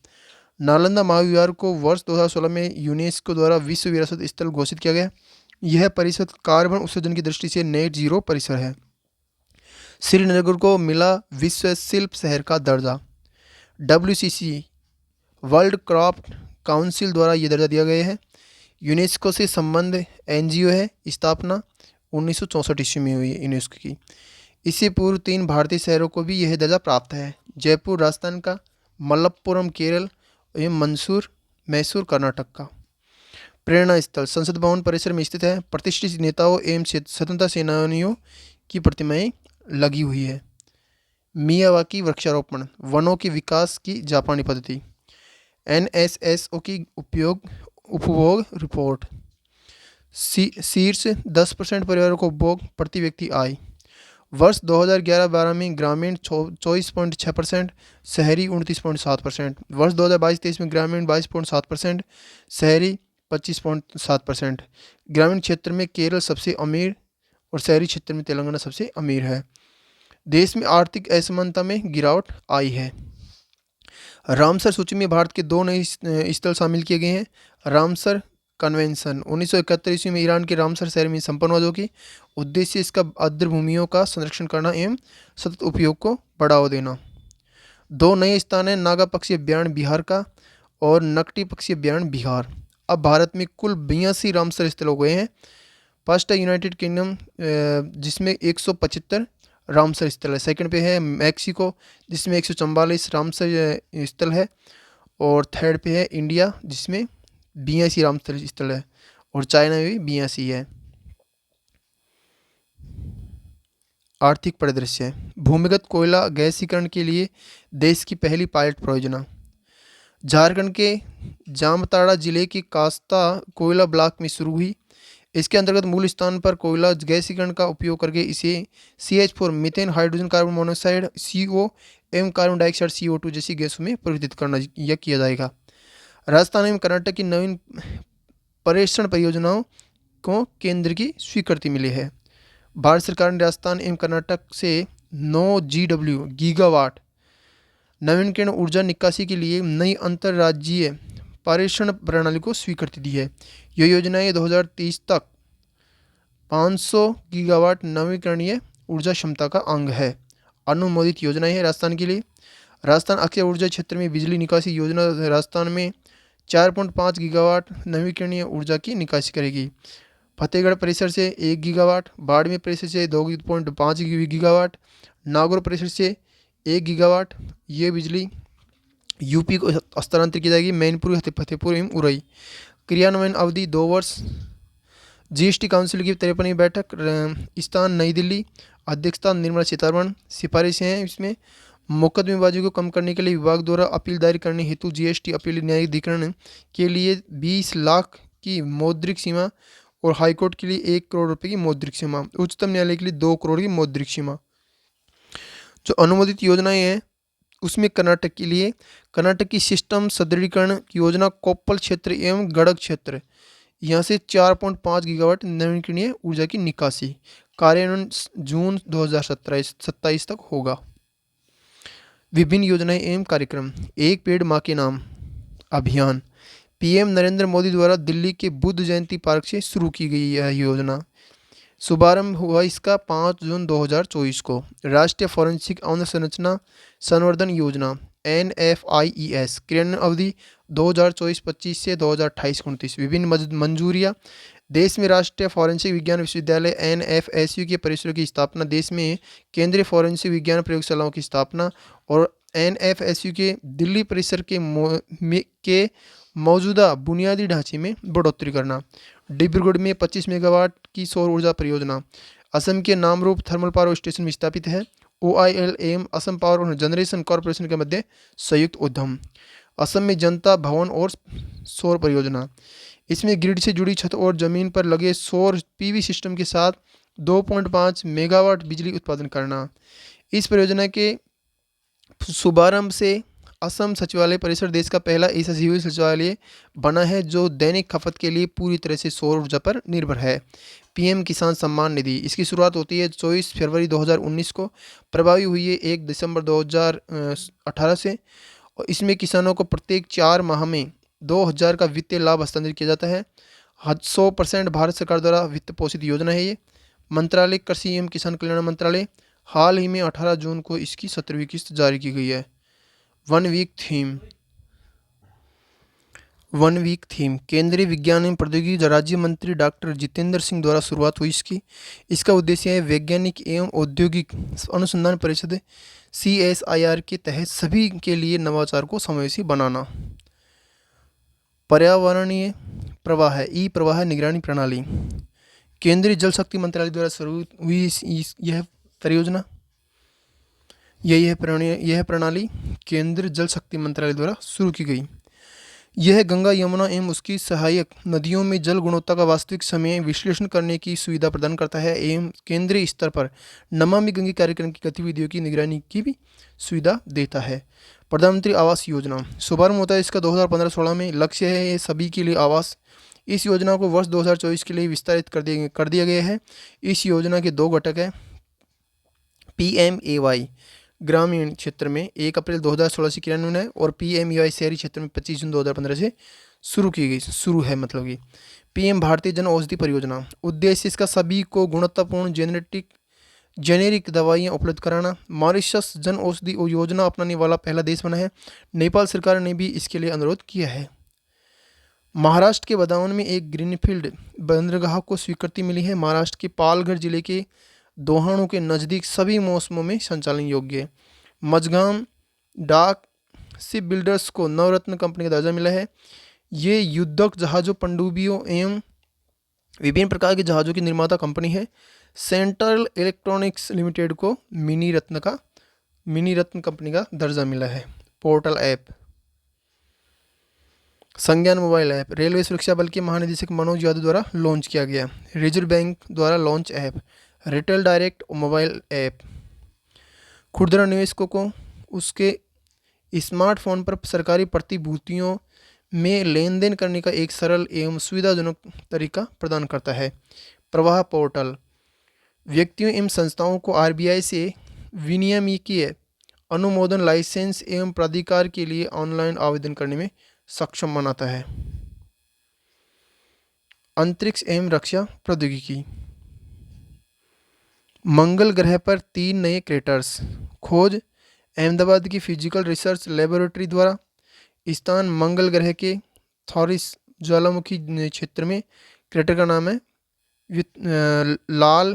नालंदा महाविहार को वर्ष 2016 में यूनेस्को द्वारा विश्व विरासत स्थल घोषित किया गया। यह परिसर कार्बन उत्सर्जन की दृष्टि से नेट जीरो परिसर है। श्रीनगर को मिला विश्व शिल्प शहर का दर्जा। WCC वर्ल्ड क्राफ्ट काउंसिल द्वारा यह दर्जा दिया गया है। यूनेस्को से संबंध NGO है। स्थापना 1964 ईस्वी में हुई है यूनेस्को की। इससे पूर्व 3 भारतीय शहरों को भी यह दर्जा प्राप्त है। जयपुर राजस्थान का, मलप्पुरम केरल एवं मैसूर कर्नाटक का। प्रेरणा स्थल संसद भवन परिसर में स्थित है। प्रतिष्ठित नेताओं एवं स्वतंत्रता सेनानियों की प्रतिमाएं लगी हुई है। मियावाकी वृक्षारोपण, वनों के विकास की जापानी पद्धति। NSSO की उपभोग रिपोर्ट, शीर्ष 10% परिवारों को उपभोग प्रति व्यक्ति आय। वर्ष 2011-12 में ग्रामीण 24.6%, शहरी 29.7%। वर्ष 2022-23 में ग्रामीण 22.7%, शहरी 25.7%। ग्रामीण क्षेत्र में केरल सबसे अमीर और शहरी क्षेत्र में तेलंगाना सबसे अमीर है। देश में आर्थिक असमानता में गिरावट आई है। रामसर सूची में भारत के 2 नए स्थल शामिल किए गए हैं। रामसर कन्वेंशन 1971 ईस्वी में ईरान के रामसर शहर में संपन्न हुआ, जो कि उद्देश्य इसका आर्द्रभूमियों का संरक्षण करना एवं सतत उपयोग को बढ़ावा देना। 2 नए स्थान हैं, नागा पक्षी अभ्यारण्य बिहार का और नकटी पक्षी अभ्यारण्य बिहार। अब भारत में कुल 82 रामसर स्थल हो गए हैं। फर्स्ट है यूनाइटेड किंगडम, जिसमें 175 रामसर स्थल है। सेकंड पे है मैक्सिको, जिसमें 144 रामसर स्थल है। और थर्ड पे है इंडिया, जिसमें 82 रामसर स्थल है। और चाइना में भी 82 है। आर्थिक परिदृश्य, भूमिगत कोयला गैसीकरण के लिए देश की पहली पायलट परियोजना। झारखंड के जामताड़ा जिले के कास्ता कोयला ब्लॉक में शुरू हुई। इसके अंतर्गत मूल स्थान पर कोयला गैसीकरण का उपयोग करके इसे CH4 methane, hydrogen carbon monoxide CO एवं कार्बन डाइऑक्साइड CO2 जैसी गैसों में परिवर्तित करना यह किया जाएगा। राजस्थान एवं कर्नाटक की नवीन पर्यवेक्षण परियोजनाओं को केंद्र की स्वीकृति मिली है। भारत सरकार ने राजस्थान एवं कर्नाटक से 9 गीगावाट नवीनकरण ऊर्जा निकासी के लिए नई अंतर्राज्यीय पर्यवेक्षण प्रणाली को स्वीकृति दी है। यह योजनाएं 2030 तक 500 गीगावाट नवीकरणीय ऊर्जा क्षमता का अंग है। अनुमोदित योजनाएं हैं राजस्थान के लिए। राजस्थान अक्षय ऊर्जा क्षेत्र में बिजली निकासी योजना राजस्थान में 4.5 गीगावाट नवीकरणीय ऊर्जा की निकासी करेगी। फतेहगढ़ परिसर से 1 गीगावाट, बाड़मेर परिसर से 2.5 गीगावाट, नागौर परिसर से 1 गीगावाट ये बिजली यूपी को हस्तांतरित की जाएगी। मैनपुरी, फतेहपुर एवं उरई। क्रियान्वयन अवधि 2 वर्ष। GST काउंसिल की 53वीं बैठक, स्थान नई दिल्ली, अध्यक्षता निर्मला सीतारमण। सिफारिशें हैं इसमें, मुकदमेबाजी को कम करने के लिए विभाग द्वारा अपील दायर करने हेतु GST अपील न्यायाधिकरण के लिए 20 लाख की मौद्रिक सीमा और हाईकोर्ट के लिए 1 करोड़ रुपए की मौद्रिक सीमा, उच्चतम न्यायालय के लिए 2 करोड़ की मौद्रिक सीमा। जो अनुमोदित योजनाएं हैं उसमें कर्नाटक के लिए कर्नाटक की सिस्टम सुदृढ़ीकरण योजना, कोप्पल क्षेत्र एवं गड़ग क्षेत्र, यहाँ से 4.5 गीगावाट नवीकरणीय ऊर्जा की निकासी। कार्यान्वयन जून 2027 तक होगा। विभिन्न योजनाएं एवं कार्यक्रम, एक पेड़ माँ के नाम अभियान PM नरेंद्र मोदी द्वारा दिल्ली के बुद्ध जयंती पार्क से शुरू की गई यह योजना। शुभारंभ हुआ इसका 5 जून 2024 को। राष्ट्रीय फोरेंसिक अवसंरचना संवर्धन योजना NFIES, क्रियान्वयन अवधि 2024-25 से 2028-29। विभिन्न मंजूरियाँ, देश में राष्ट्रीय फोरेंसिक विज्ञान विश्वविद्यालय NFSU के परिसरों की स्थापना, देश में केंद्रीय फोरेंसिक विज्ञान प्रयोगशालाओं की स्थापना और NFSU के दिल्ली परिसर के मौजूदा बुनियादी ढांचे में बढ़ोतरी करना। डिब्रूगढ़ में 25 मेगावाट की सौर ऊर्जा परियोजना। असम के नामरूप थर्मल पावर स्टेशन में स्थापित है। OIL एवं असम पावर जनरेशन कॉरपोरेशन के मध्य संयुक्त उद्यम। असम में जनता भवन और सौर परियोजना, इसमें ग्रिड से जुड़ी छत और जमीन पर लगे सौर PV सिस्टम के साथ 2.5 मेगावाट बिजली उत्पादन करना। इस परियोजना के शुभारंभ से असम सचिवालय परिसर देश का पहला ऐसा सिविल सचिवालय बना है जो दैनिक खपत के लिए पूरी तरह से सौर ऊर्जा पर निर्भर है। PM किसान सम्मान निधि, इसकी शुरुआत होती है 24 फरवरी 2019 को, प्रभावी हुई है 1 दिसंबर 2018 से। और इसमें किसानों को प्रत्येक 4 माह में 2000 का वित्तीय लाभ हस्तांतरित किया जाता है। 100% भारत सरकार द्वारा वित्त पोषित योजना है ये। मंत्रालय कृषि एवं किसान कल्याण मंत्रालय, हाल ही में 18 जून को इसकी 17वीं किस्त जारी की गई है। 1 वीक थीम, केंद्रीय विज्ञान एवं प्रौद्योगिकी राज्य मंत्री डॉक्टर जितेंद्र सिंह द्वारा शुरुआत हुई इसका उद्देश्य है वैज्ञानिक एवं औद्योगिक अनुसंधान परिषद CSIR के तहत सभी के लिए नवाचार को समावेशी बनाना। पर्यावरणीय प्रवाह, ई-प्रवाह निगरानी प्रणाली, केंद्रीय जल शक्ति मंत्रालय द्वारा शुरू हुई यह परियोजना। यह प्रणाली केंद्र जल शक्ति मंत्रालय द्वारा शुरू की गई। यह गंगा, यमुना एवं उसकी सहायक नदियों में जल गुणवत्ता का वास्तविक समय विश्लेषण करने की सुविधा प्रदान करता है एवं केंद्रीय स्तर पर नमामि गंगे कार्यक्रम की गतिविधियों की निगरानी की भी सुविधा देता है। प्रधानमंत्री आवास योजना शुभारंभ होता है इसका 2015-16 में। लक्ष्य है ये सभी के लिए आवास। इस योजना को वर्ष 2024 के लिए विस्तारित कर दिया गया है। इस योजना के 2 घटक हैं। PMAY ग्रामीण क्षेत्र में 1 अप्रैल 2016 से क्रियान्वयन है और PMAY शहरी क्षेत्र में 25 जून 2015 से शुरू है। मतलब कि PM भारतीय जन औषधि परियोजना, उद्देश्य इसका सभी को गुणवत्तापूर्ण जेनेरिक दवाइयाँ उपलब्ध कराना। मॉरिशस जन औषधि योजना अपनाने वाला पहला देश बना है। नेपाल सरकार ने भी इसके लिए अनुरोध किया है। महाराष्ट्र के बदाऊन में एक ग्रीनफील्ड बंदरगाह को स्वीकृति मिली है। महाराष्ट्र के पालघर जिले के दोहाणों के नज़दीक सभी मौसमों में संचालन योग्य है। मझगांव डाक शिप बिल्डर्स को नवरत्न कंपनी का दर्जा मिला है। ये युद्धक जहाज़ों, पनडुब्बियों एवं विभिन्न प्रकार के जहाज़ों की निर्माता कंपनी है। सेंट्रल इलेक्ट्रॉनिक्स लिमिटेड को मिनी रत्न कंपनी का दर्जा मिला है। पोर्टल ऐप, संज्ञान मोबाइल ऐप रेलवे सुरक्षा बल के महानिदेशक मनोज यादव द्वारा लॉन्च किया गया। रिजर्व बैंक द्वारा launch app retail direct mobile app. खुदरा निवेशकों को उसके स्मार्टफोन पर सरकारी प्रतिभूतियों में लेन देन करने का एक सरल एवं सुविधाजनक तरीका प्रदान करता है। प्रवाह पोर्टल व्यक्तियों एवं संस्थाओं को RBI से विनियामकीय अनुमोदन, लाइसेंस एवं प्राधिकार के लिए ऑनलाइन आवेदन करने में सक्षम बनाता है। अंतरिक्ष एवं रक्षा प्रौद्योगिकी, मंगल ग्रह पर 3 नए क्रेटर्स, खोज अहमदाबाद की फिजिकल रिसर्च लेबोरेटरी द्वारा। स्थान मंगल ग्रह के थॉरिस ज्वालामुखी क्षेत्र में। क्रेटर का नाम है लाल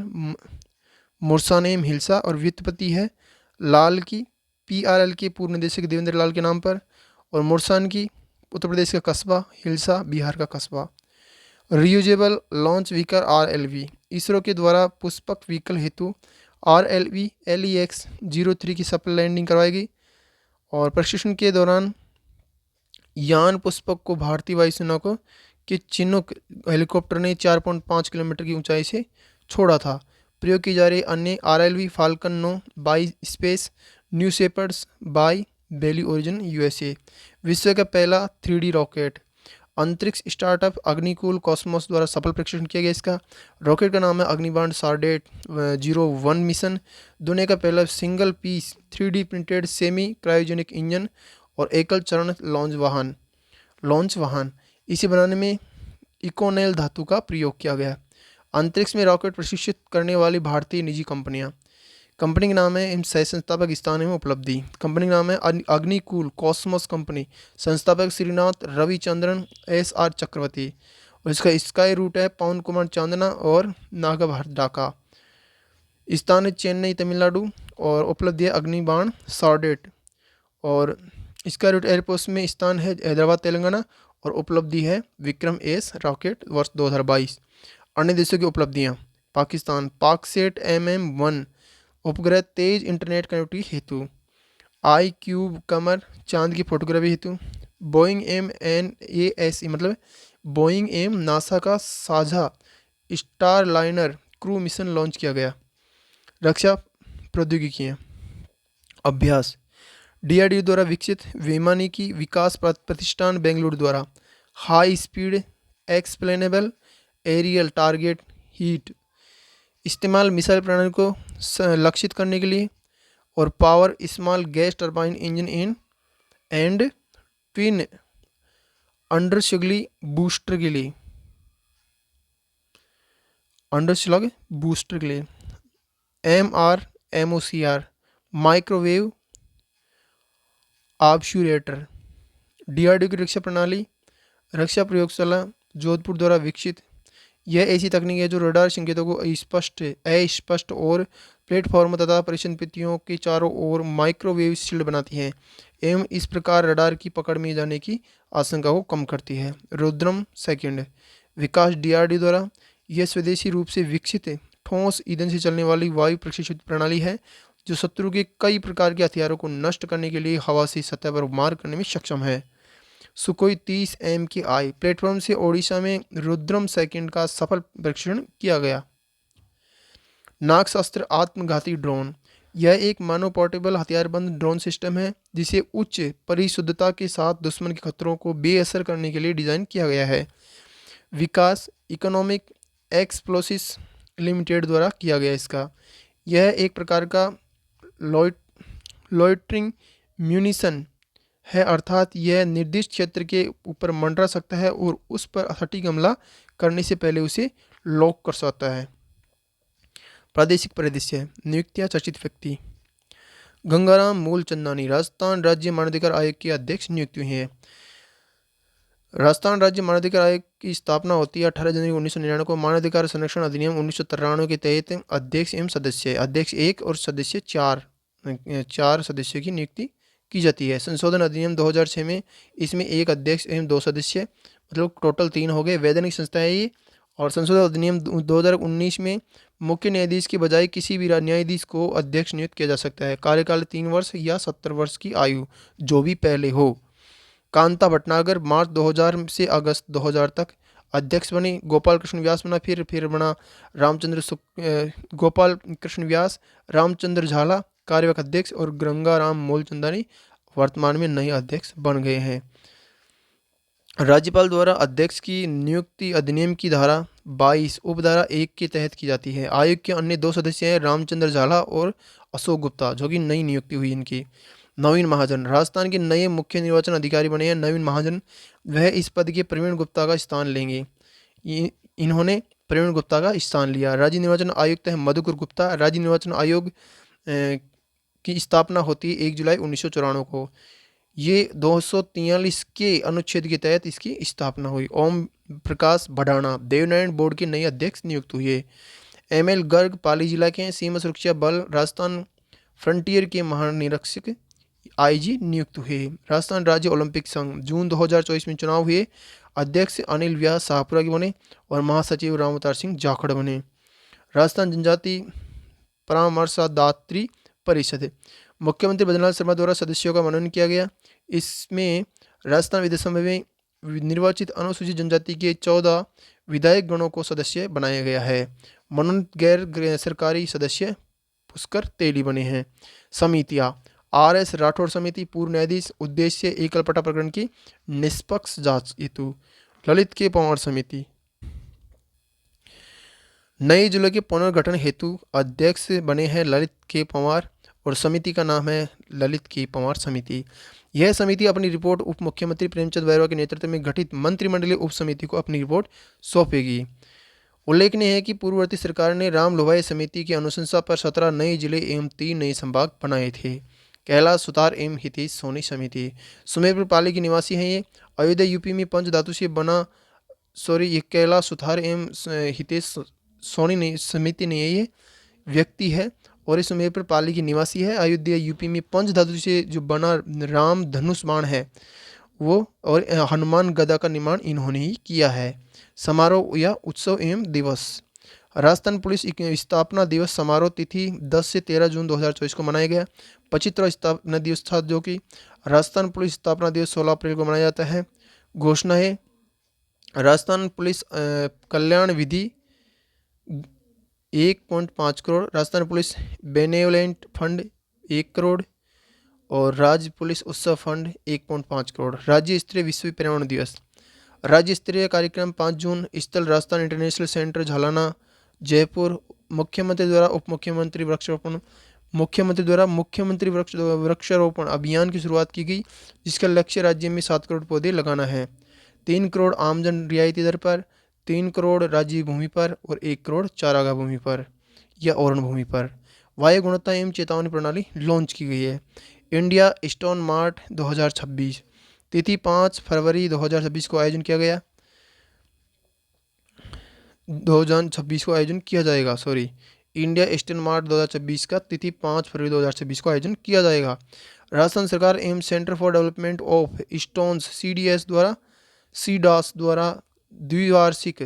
मुर्सानेम हिल्सा और व्युत्पत्ति है लाल की PRL के पूर्व निदेशक देवेंद्र लाल के नाम पर, और मुर्सान की उत्तर प्रदेश का कस्बा, हिल्सा बिहार का कस्बा। Reusable launch vehicle RLV ISRO के द्वारा पुष्पक व्हीकल हेतु RLV LEX-03 की सफल लैंडिंग करवाई गई और प्रशिक्षण के दौरान यान पुष्पक को भारतीय वायुसेना को के चिनूक हेलीकॉप्टर ने 4.5 किलोमीटर की ऊंचाई से छोड़ा था। प्रयोग की जा रही अन्य RLV Falcon 9 by Space, New Shepards by Blue Origin USA। विश्व का पहला 3D रॉकेट अंतरिक्ष स्टार्टअप अग्निकुल कॉस्मोस द्वारा सफल परीक्षण किया गया। इसका रॉकेट का नाम है अग्निबाण सार्डेट-01 मिशन। दुनिया का पहला single piece 3D printed semi cryogenic engine और एकल चरण लॉन्च वाहन इसे बनाने में इकोनेल धातु का प्रयोग किया गया। अंतरिक्ष में रॉकेट प्रशिक्षित करने वाली भारतीय निजी कंपनियां। कंपनी का नाम है सह संस्थापक स्थान में उपलब्धि। कंपनी का नाम है अग्निकुल कॉस्मोस कंपनी। संस्थापक श्रीनाथ रविचंद्रन SR चक्रवर्ती और इसका स्काई रूट है पवन कुमार चांदना और नागाभारत ढाका। स्थान है चेन्नई तमिलनाडु और उपलब्धि है अग्निबाण सार्डेट और स्काई रूट एयरपोर्ट में स्थान है हैदराबाद तेलंगाना और उपलब्धि है विक्रम S रॉकेट वर्ष 2022। अन्य देशों की उपलब्धियां पाकिस्तान पाकसेट MM-1 उपग्रह तेज इंटरनेट कनेक्टिविटी हेतु। iCube कमर चांद की फोटोग्राफी हेतु। बोइंग MNASE मतलब बोइंग एम नासा का साझा star liner crew mission launch किया गया। रक्षा प्रौद्योगिकियाँ अभ्यास DRDO द्वारा विकसित वैमानिकी विकास प्रतिष्ठान बेंगलुरु द्वारा high speed expendable aerial target heat इस्तेमाल मिसाइल प्रणाली को लक्षित करने के लिए और power small gas turbine engine in and twin underslung booster के लिए MOCR माइक्रोवेव ऑब्स्यूरेटर। DRDO की रक्षा प्रणाली रक्षा प्रयोगशाला जोधपुर द्वारा विकसित। यह ऐसी तकनीक है जो रडार संकेतों को अस्पष्ट और प्लेटफॉर्म तथा परिसंपत्तियों के चारों ओर माइक्रोवेव शील्ड बनाती है एवं इस प्रकार रडार की पकड़ में जाने की आशंका को कम करती है। रुद्रम सेकंड विकास DRDO द्वारा यह स्वदेशी रूप से विकसित ठोस ईंधन से चलने वाली वायु प्रशिक्षित प्रणाली है जो शत्रु के कई प्रकार के हथियारों को नष्ट करने के लिए हवा से सतह पर मार करने में सक्षम है। सुकोई 30 MKI प्लेटफॉर्म से ओडिशा में रुद्रम सेकंड का सफल परीक्षण किया गया। नागशास्त्र आत्मघाती ड्रोन, यह एक मानव पोर्टेबल हथियारबंद ड्रोन सिस्टम है जिसे उच्च परिशुद्धता के साथ दुश्मन के खतरों को बेअसर करने के लिए डिज़ाइन किया गया है। विकास इकोनॉमिक एक्सप्लोसिव्स लिमिटेड द्वारा किया गया इसका। यह एक प्रकार का लॉइटरिंग म्यूनिशन है, अर्थात यह निर्दिष्ट क्षेत्र के ऊपर मंडरा सकता है और उस पर सटीक हमला करने से पहले उसे लॉक कर सकता है। प्रादेशिक परिदृश्य, नियुक्तियां चर्चित व्यक्ति। गंगाराम मूलचंदानी राजस्थान राज्य मानवाधिकार आयोग के अध्यक्ष नियुक्त हुए हैं। राजस्थान राज्य मानवाधिकार आयोग की स्थापना होती है 18 जनवरी 1999 को। मानवाधिकार संरक्षण अधिनियम 1993 के तहत अध्यक्ष एवं सदस्य, अध्यक्ष 1 और सदस्य 4 सदस्यों की नियुक्ति की जाती है। संशोधन अधिनियम 2006 में इसमें 1 अध्यक्ष एवं 2 सदस्य, मतलब टोटल 3 हो गए। वैधानिक संस्था है ये। और संशोधन अधिनियम 2019 में मुख्य न्यायाधीश के बजाय किसी भी न्यायाधीश को अध्यक्ष नियुक्त किया जा सकता है। कार्यकाल 3 वर्ष या 70 वर्ष की आयु, जो भी पहले हो। कांता भटनागर मार्च 2000 से अगस्त 2000 तक अध्यक्ष बने। गोपाल कृष्ण व्यास बना, फिर बना गोपाल कृष्ण व्यास, रामचंद्र झाला कार्यवाहक अध्यक्ष और गंगाराम मूलचंदानी वर्तमान में नए अध्यक्ष बन गए हैं। राज्यपाल द्वारा अध्यक्ष की नियुक्ति अधिनियम की धारा 22 उपधारा 1 के तहत की जाती है। आयोग के अन्य 2 सदस्य हैं रामचंद्र झाला और अशोक गुप्ता, जो कि नई नियुक्ति हुई इनकी। नवीन महाजन राजस्थान के नए मुख्य निर्वाचन अधिकारी बने हैं नवीन महाजन। वह इस पद के प्रवीण गुप्ता का स्थान लेंगे। इन्होंने प्रवीण गुप्ता का स्थान लिया। राज्य निर्वाचन आयुक्त है मधुकर गुप्ता। राज्य निर्वाचन आयोग की स्थापना होती है 1 जुलाई 1994 को। ये 243 के अनुच्छेद के तहत इसकी स्थापना हुई। ओम प्रकाश भडाना देवनारायण बोर्ड के नए अध्यक्ष नियुक्त हुए। ML गर्ग पाली जिला के सीमा सुरक्षा बल राजस्थान फ्रंटियर के महानिरीक्षक IG नियुक्त हुए। राजस्थान राज्य ओलंपिक संघ जून 2024 में चुनाव हुए। अध्यक्ष अनिल व्यास शाहपुरा के बने और महासचिव रामअवतार सिंह जाखड़ बने। राजस्थान जनजाति परामर्शदात्री परिषद, मुख्यमंत्री बद्रीलाल शर्मा द्वारा सदस्यों का मनोनयन किया गया। इसमें राजस्थान विधानसभा में निर्वाचित अनुसूचित जनजाति के 14 विधायक गणों को सदस्य बनाया गया है। मनोनीत गैर सरकारी सदस्य पुष्कर तेली बने हैं। समितियां RS राठौड़ समिति पूर्व न्यायाधीश, उद्देश्य एकलपटा प्रकरण की निष्पक्ष जांच हेतु। ललित के पंवार समिति नए जिले के पुनर्गठन हेतु अध्यक्ष बने हैं ललित के पंवार और समिति का नाम है ललित के पंवार समिति। यह समिति अपनी रिपोर्ट उप मुख्यमंत्री प्रेमचंद बैरवा के नेतृत्व में गठित मंत्रिमंडलीय उप समिति को अपनी रिपोर्ट सौंपेगी। उल्लेखनीय है कि पूर्ववर्ती सरकार ने राम लोभाई समिति की अनुशंसा पर 17 नए जिले एवं 3 नए संभाग बनाए थे। कैलाश सुतार एवं हितेश सोनी समिति सुमेरपुर पाली के निवासी हैं। ये अयोध्या यूपी में पंच धातु से बना ये कैलाश सुतार एवं हितेश सोनी समिति नहीं है, ये व्यक्ति है और इस सुमेरपुर पाली की निवासी है। अयोध्या यूपी में पंच धातु से जो बना राम धनुष बाण है वो और हनुमान गदा का निर्माण इन्होंने ही किया है। समारोह या उत्सव एवं दिवस राजस्थान पुलिस स्थापना दिवस समारोह तिथि 10 से 13 जून 2024 को मनाया गया। 25वां स्थापना दिवस था, जो कि राजस्थान पुलिस स्थापना दिवस 16 अप्रैल को मनाया जाता है। घोषणा है राजस्थान पुलिस कल्याण विधि 1.5 crore, Rajasthan police benevolent fund 1 crore और राज्य पुलिस उत्सव फंड 1.5 करोड़। राज्य स्तरीय विश्व पर्यावरण दिवस राज्य स्तरीय कार्यक्रम 5 जून स्थल राजस्थान इंटरनेशनल सेंटर झालाना जयपुर। मुख्यमंत्री द्वारा उप मुख्यमंत्री वृक्षारोपण मुख्यमंत्री द्वारा मुख्यमंत्री वृक्षारोपण अभियान की शुरुआत की गई, जिसका लक्ष्य राज्य में 7 करोड़ पौधे लगाना है। 3 करोड़ आमजन रियायती दर पर, 3 करोड़ राज्य भूमि पर और 1 करोड़ चारागाह भूमि पर या औरण भूमि पर। वायु गुणवत्ता एवं चेतावनी प्रणाली लॉन्च की गई है। इंडिया स्टोन मार्ट 2026 तिथि 5 फरवरी 2026 को आयोजन किया गया 2026 को आयोजन किया जाएगा इंडिया स्टोन मार्ट 2026 का तिथि 5 फरवरी 2026 को आयोजन किया जाएगा। राजस्थान सरकार एवं centre for development of stones CDOS द्वारा द्विवार्षिक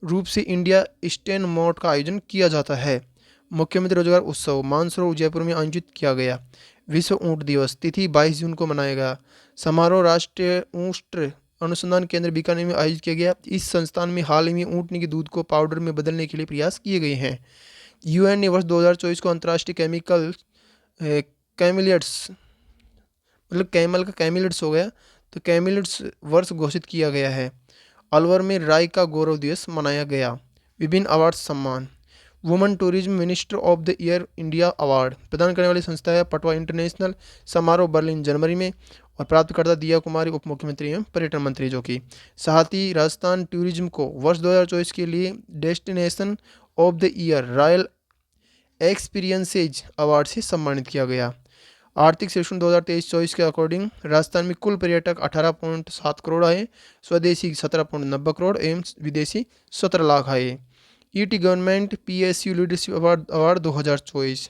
रूप से इंडिया स्टोन मार्ट का आयोजन किया जाता है। मुख्यमंत्री रोजगार उत्सव मानसरोवर जयपुर में आयोजित किया गया। विश्व ऊंट दिवस तिथि 22 जून को मनाया गया। समारोह राष्ट्रीय ऊंट अनुसंधान केंद्र बीकानेर में आयोजित किया गया। इस संस्थान में हाल ही में ऊँटनी के दूध को पाउडर में बदलने के लिए प्रयास किए गए हैं। यूएन ने वर्ष 2024 को अंतर्राष्ट्रीय केमिकल कैमिलेट्स मतलब कैमल का कैमिलेट्स हो गया तो कैमिलेट्स वर्ष घोषित किया गया है। अलवर में राय का गौरव दिवस मनाया गया। विभिन्न अवार्ड सम्मान women tourism minister of the year India award प्रदान करने वाली संस्था है पटवा इंटरनेशनल। समारोह बर्लिन जनवरी में और प्राप्तकर्ता दिया कुमारी उप मुख्यमंत्री एवं पर्यटन मंत्री जो कि साथ ही राजस्थान टूरिज्म को वर्ष 2024 के लिए destination of the year royal experiences award से सम्मानित किया गया। आर्थिक सर्वेक्षण 2023-24 के अकॉर्डिंग राजस्थान में कुल पर्यटक 18.7 करोड़ आए, स्वदेशी 17.90 करोड़ एवं विदेशी 17 लाख आए। ET government PSU leadership award 2024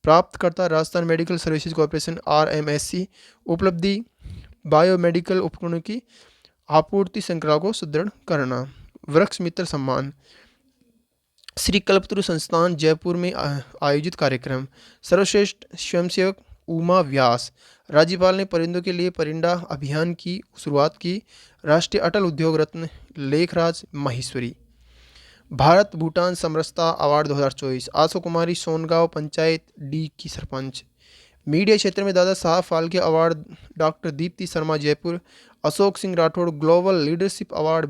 प्राप्तकर्ता Rajasthan medical services corporation RMSE. उपलब्धि बायोमेडिकल उपकरणों की आपूर्ति श्रृंखला को सुदृढ़ करना। वृक्ष मित्र सम्मान श्री कल्पतरु संस्थान जयपुर में आयोजित कार्यक्रम। सर्वश्रेष्ठ स्वयंसेवक उमा व्यास। राज्यपाल ने परिंदों के लिए परिंदा अभियान की शुरुआत की। राष्ट्रीय अटल उद्योग रत्न लेखराज माहेश्वरी। भारत भूटान समरसता अवार्ड 2024 आशु कुमारी सोनगांव पंचायत डी की सरपंच। मीडिया क्षेत्र में Dada Saheb Phalke award doctor Deepti Sharma Jaipur. Ashok Singh Rathore global leadership award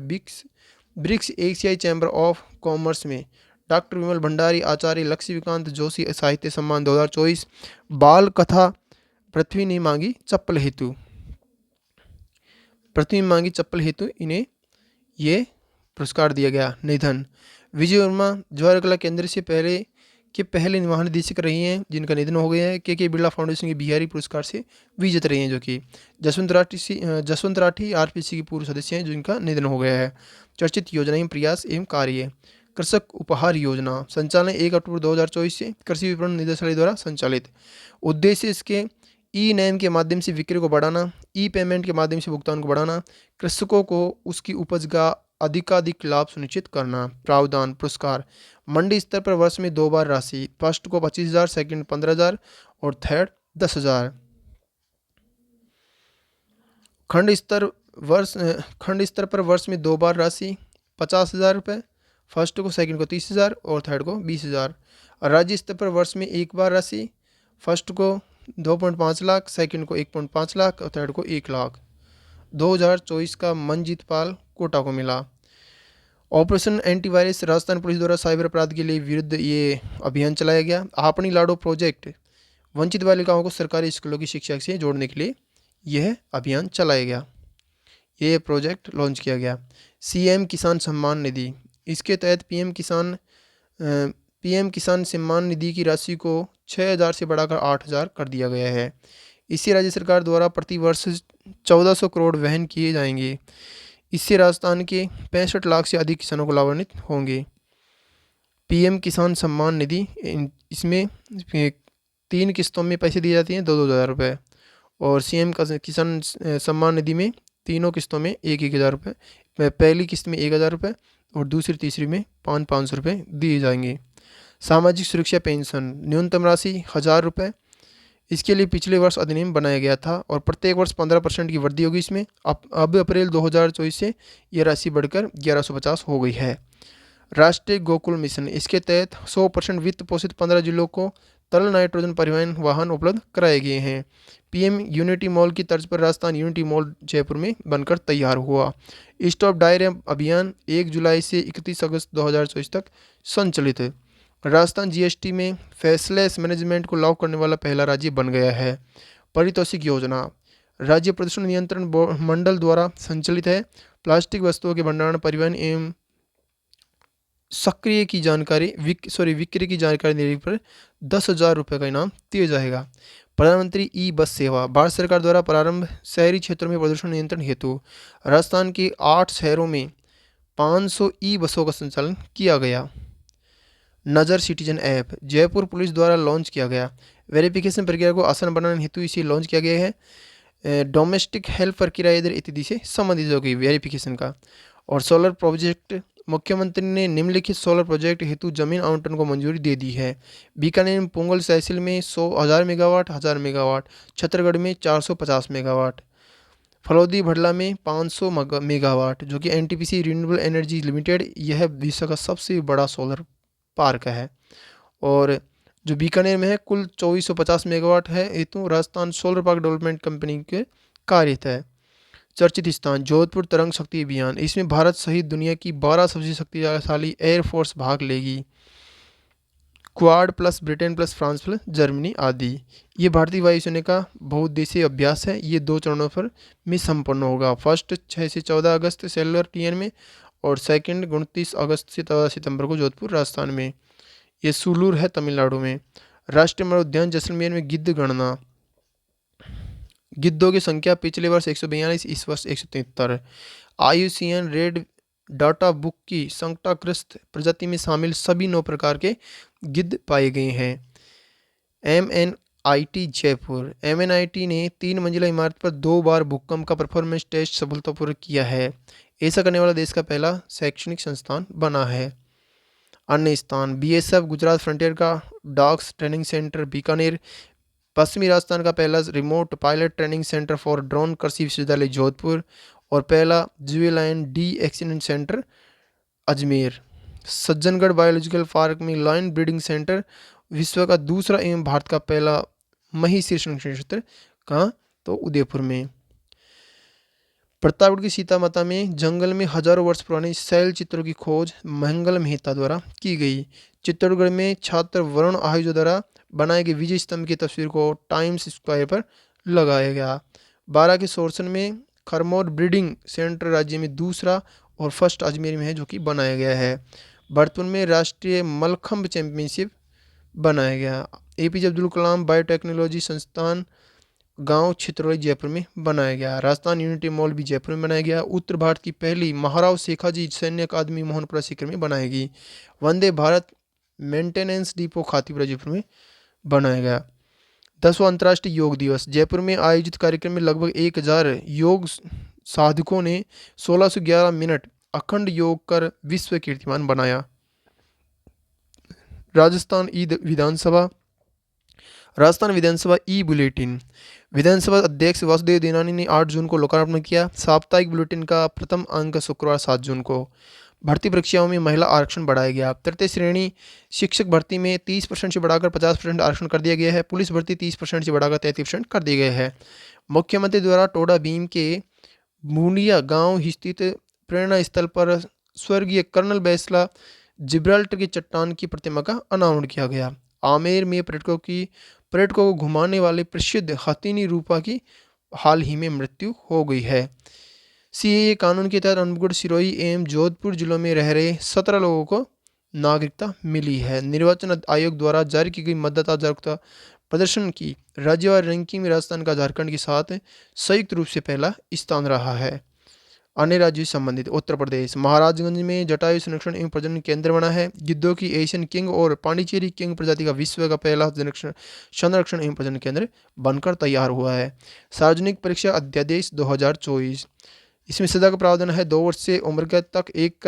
BRICS एशियाई चैम्बर ऑफ कॉमर्स में डॉक्टर विमल भंडारी। आचार्य लक्ष्मीकांत जोशी साहित्य सम्मान 2024। बाल कथा पृथ्वी ने मांगी चप्पल हेतु इन्हें ये पुरस्कार दिया गया। निधन विजय वर्मा जवाहर कला केंद्र से पहले महानिदेशक रही हैं जिनका निधन हो गया है। के बिरला फाउंडेशन के बिहारी पुरस्कार से विजेता रही हैं जो कि जसवंत राठी आरपीसी की पूर्व सदस्य हैं जिनका निधन हो गया है। चर्चित योजनाएं प्रयास एवं कार्य कृषक उपहार योजना संचालन 1 अक्टूबर 2024 से कृषि विपणन निदेशालय द्वारा संचालित। उद्देश्य इसके ई नैम के माध्यम से बिक्री को बढ़ाना, ई पेमेंट के माध्यम से भुगतान को बढ़ाना, कृषकों को उसकी उपज का अधिकाधिक लाभ सुनिश्चित करना। प्रावधान पुरस्कार मंडी स्तर पर वर्ष में 2 बार राशि, फर्स्ट को 25,000, सेकंड 15,000 और थर्ड 10,000। खंड स्तर पर वर्ष में 2 बार राशि 50,000 रुपये, फर्स्ट को सेकंड को 30,000 और थर्ड को 20,000। राज्य स्तर पर वर्ष में 1 बार राशि, फर्स्ट को 2.5 लाख, सेकंड को 1.5 लाख और थर्ड को 1 लाख। 2024 का मनजीत पाल कोटा को मिला। ऑपरेशन एंटीवायरस राजस्थान पुलिस द्वारा साइबर अपराध के लिए विरुद्ध ये अभियान चलाया गया। आपनी लाडो प्रोजेक्ट वंचित बालिकाओं को सरकारी स्कूलों की शिक्षा से जोड़ने के लिए यह अभियान चलाया गया। ये प्रोजेक्ट लॉन्च किया गया। सीएम किसान सम्मान निधि इसके तहत पीएम किसान सम्मान निधि की राशि को 6,000 से बढ़ाकर 8,000 कर दिया गया है। इससे राज्य सरकार द्वारा प्रति वर्ष 1,400 करोड़ वहन किए जाएंगे। इससे राजस्थान के 65 लाख से अधिक किसानों को लाभान्वित होंगे। पीएम किसान सम्मान निधि इसमें 3 किस्तों में पैसे दिए जाते हैं 2,000 रुपये और सीएम किसान सम्मान निधि में तीनों किस्तों में 1,000 रुपये। पहली किस्त में 1,000 रुपये और दूसरी तीसरी में 500 रुपये दिए जाएंगे। सामाजिक सुरक्षा पेंशन न्यूनतम राशि 1,000 रुपये। इसके लिए पिछले वर्ष अधिनियम बनाया गया था और प्रत्येक वर्ष 15% की वृद्धि होगी इसमें। अब अप्रैल 2024 से यह राशि बढ़कर 1,150 हो गई है। राष्ट्रीय गोकुल मिशन इसके तहत 100% वित्त पोषित 15 जिलों को तरल नाइट्रोजन परिवहन वाहन उपलब्ध कराए गए हैं। पीएम यूनिटी मॉल की तर्ज पर राजस्थान यूनिटी मॉल जयपुर में बनकर तैयार हुआ। स्टॉप डायरिया अभियान 1 जुलाई से 31 अगस्त 2024 तक संचालित है। राजस्थान जीएसटी में फेसलेस मैनेजमेंट को लागू करने वाला पहला राज्य बन गया है। पारितोषिक योजना राज्य प्रदूषण नियंत्रण मंडल द्वारा संचालित है। प्लास्टिक वस्तुओं के भंडारण परिवहन एवं विक्री की जानकारी देने पर 10,000 रुपये का इनाम दिया जाएगा। प्रधानमंत्री ई बस सेवा भारत सरकार द्वारा प्रारंभ शहरी क्षेत्रों में प्रदूषण नियंत्रण हेतु राजस्थान के 8 शहरों में 500 ई बसों का संचालन किया गया। नज़र सिटीजन ऐप जयपुर पुलिस द्वारा लॉन्च किया गया। वेरिफिकेशन प्रक्रिया को आसान बनाने हेतु इसे लॉन्च किया गया है। डोमेस्टिक हेल्प पर किराया दर इत्यादि से संबंधित होगी वेरिफिकेशन का। और सोलर प्रोजेक्ट मुख्यमंत्री ने निम्नलिखित सोलर प्रोजेक्ट हेतु जमीन आवंटन को मंजूरी दे दी है। बीकानेर में पुंगल तहसील में 100,000 मेगावाट 1000 मेगावाट, छत्तीसगढ़ में 450 मेगावाट, फलौदी भडला में 500 मेगावाट, जो कि एनटीपीसी रिन्यूएबल एनर्जी लिमिटेड, यह विश्व का सबसे बड़ा सोलर पार्क है। और जो बीकानेर में है कुल 2450 मेगावाट है हेतु Rajasthan solar park development company के कार्यरत है। चर्चित स्थान जोधपुर तरंग शक्ति अभियान, इसमें भारत सहित दुनिया की 12 सबसे शक्तिशाली एयरफोर्स भाग लेगी। Quad plus Britain plus France plus Germany आदि। ये भारतीय वायुसेना का बहुउद्देशीय अभ्यास है। ये 2 चरणों पर में संपन्न होगा। फर्स्ट 6 से 14 अगस्त सेलुलर टीएन में और सेकंड 29 अगस्त से 14 सितंबर को जोधपुर राजस्थान में। ये सूलूर है तमिलनाडु में। राष्ट्रीय मृग उद्यान जैसलमेर में गिद्ध गणना। गिद्धों की संख्या पिछले वर्ष 142, इस वर्ष 173। IUCN रेड डाटा बुक की संकटाग्रस्त प्रजाति में शामिल सभी 9 प्रकार के गिद्ध पाए गए हैं। MNIT जयपुर, MNIT ने 3 मंजिला इमारत पर 2 बार भूकंप का परफॉर्मेंस टेस्ट सफलतापूर्वक किया है। ऐसा करने वाला देश का पहला शैक्षणिक संस्थान बना है। अन्य स्थान BSF गुजरात फ्रंटियर का डॉग्स ट्रेनिंग सेंटर बीकानेर, पश्चिमी राजस्थान का पहला remote pilot training centre for drone कृषि विश्वविद्यालय जोधपुर और पहला जुवेलाइन D accident centre Ajmer. Sajjangarh biological park में लायन ब्रीडिंग सेंटर, विश्व का दूसरा एवं भारत का पहला महिषी संरक्षण क्षेत्र कहाँ, तो उदयपुर में। प्रतापगढ़ की सीता माता में जंगल में हजारों वर्ष पुराने शैल चित्रों की खोज मंगल मेहता द्वारा की गई। चित्तौड़गढ़ में छात्र वरुण आहुजा द्वारा बनाए गए विजय स्तंभ की तस्वीर को टाइम्स स्क्वायर पर लगाया गया। बारा के सोरसन में खरमोर ब्रीडिंग सेंटर राज्य में दूसरा और फर्स्ट अजमेर में है, जो कि बनाया गया है। भरतपुर में राष्ट्रीय मलखंभ चैंपियनशिप बनाया गया। APJ अब्दुल कलाम बायोटेक्नोलॉजी संस्थान गांव छितरौली जयपुर में बनाया गया। राजस्थान यूनिटी मॉल भी जयपुर में बनाया गया। उत्तर भारत की पहली महाराव शेखाजी सैन्य अकादमी मोहनपुरा सीकर में बनाएगी। वंदे भारत मेंटेनेंस डिपो खातीपुरा जयपुर में बनाया गया। 10वां अंतर्राष्ट्रीय योग दिवस जयपुर में आयोजित कार्यक्रम में लगभग 1000 योग साधकों ने 1611 मिनट अखंड योग कर विश्व कीर्तिमान बनाया। राजस्थान विधानसभा ई बुलेटिन, विधानसभा अध्यक्ष वासुदेव देवनानी ने 8 जून को लोकार्पण किया। साप्ताहिक बुलेटिन का प्रथम अंक शुक्रवार 7 जून को। भर्ती परीक्षाओं में महिला आरक्षण बढ़ाया गया। तृतीय श्रेणी शिक्षक भर्ती में 30% से बढ़ाकर 50% आरक्षण कर दिया गया है। पुलिस भर्ती 30% से बढ़ाकर 33% कर दिया गया है। मुख्यमंत्री द्वारा टोडा भीम के मुंडिया गांव स्थित प्रेरणा स्थल पर स्वर्गीय कर्नल बैसला जिब्राल्टर की चट्टान की प्रतिमा का अनावरण किया गया। आमेर में पर्यटकों को घुमाने वाले प्रसिद्ध हथिनी रूपा की हाल ही में मृत्यु हो गई है। CAA कानून के तहत अनूपगढ़, सिरोही एवं जोधपुर जिलों में रह रहे 17 लोगों को नागरिकता मिली है। निर्वाचन आयोग द्वारा जारी की गई मतदाता जागरूकता प्रदर्शन की राज्यवार रैंकिंग में राजस्थान का झारखंड के साथ संयुक्त रूप से पहला स्थान रहा है। अन्य राज्यों से संबंधित उत्तर प्रदेश महाराजगंज में जटायु संरक्षण एवं प्रजनन केंद्र बना है। गिद्धों की एशियन किंग और पांडिचेरी किंग प्रजाति का विश्व का पहला संरक्षण एवं प्रजनन केंद्र बनकर तैयार हुआ है। सार्वजनिक परीक्षा अध्यादेश 2024, इसमें सजा का प्रावधान है 2 वर्ष से उम्र कैद तक 1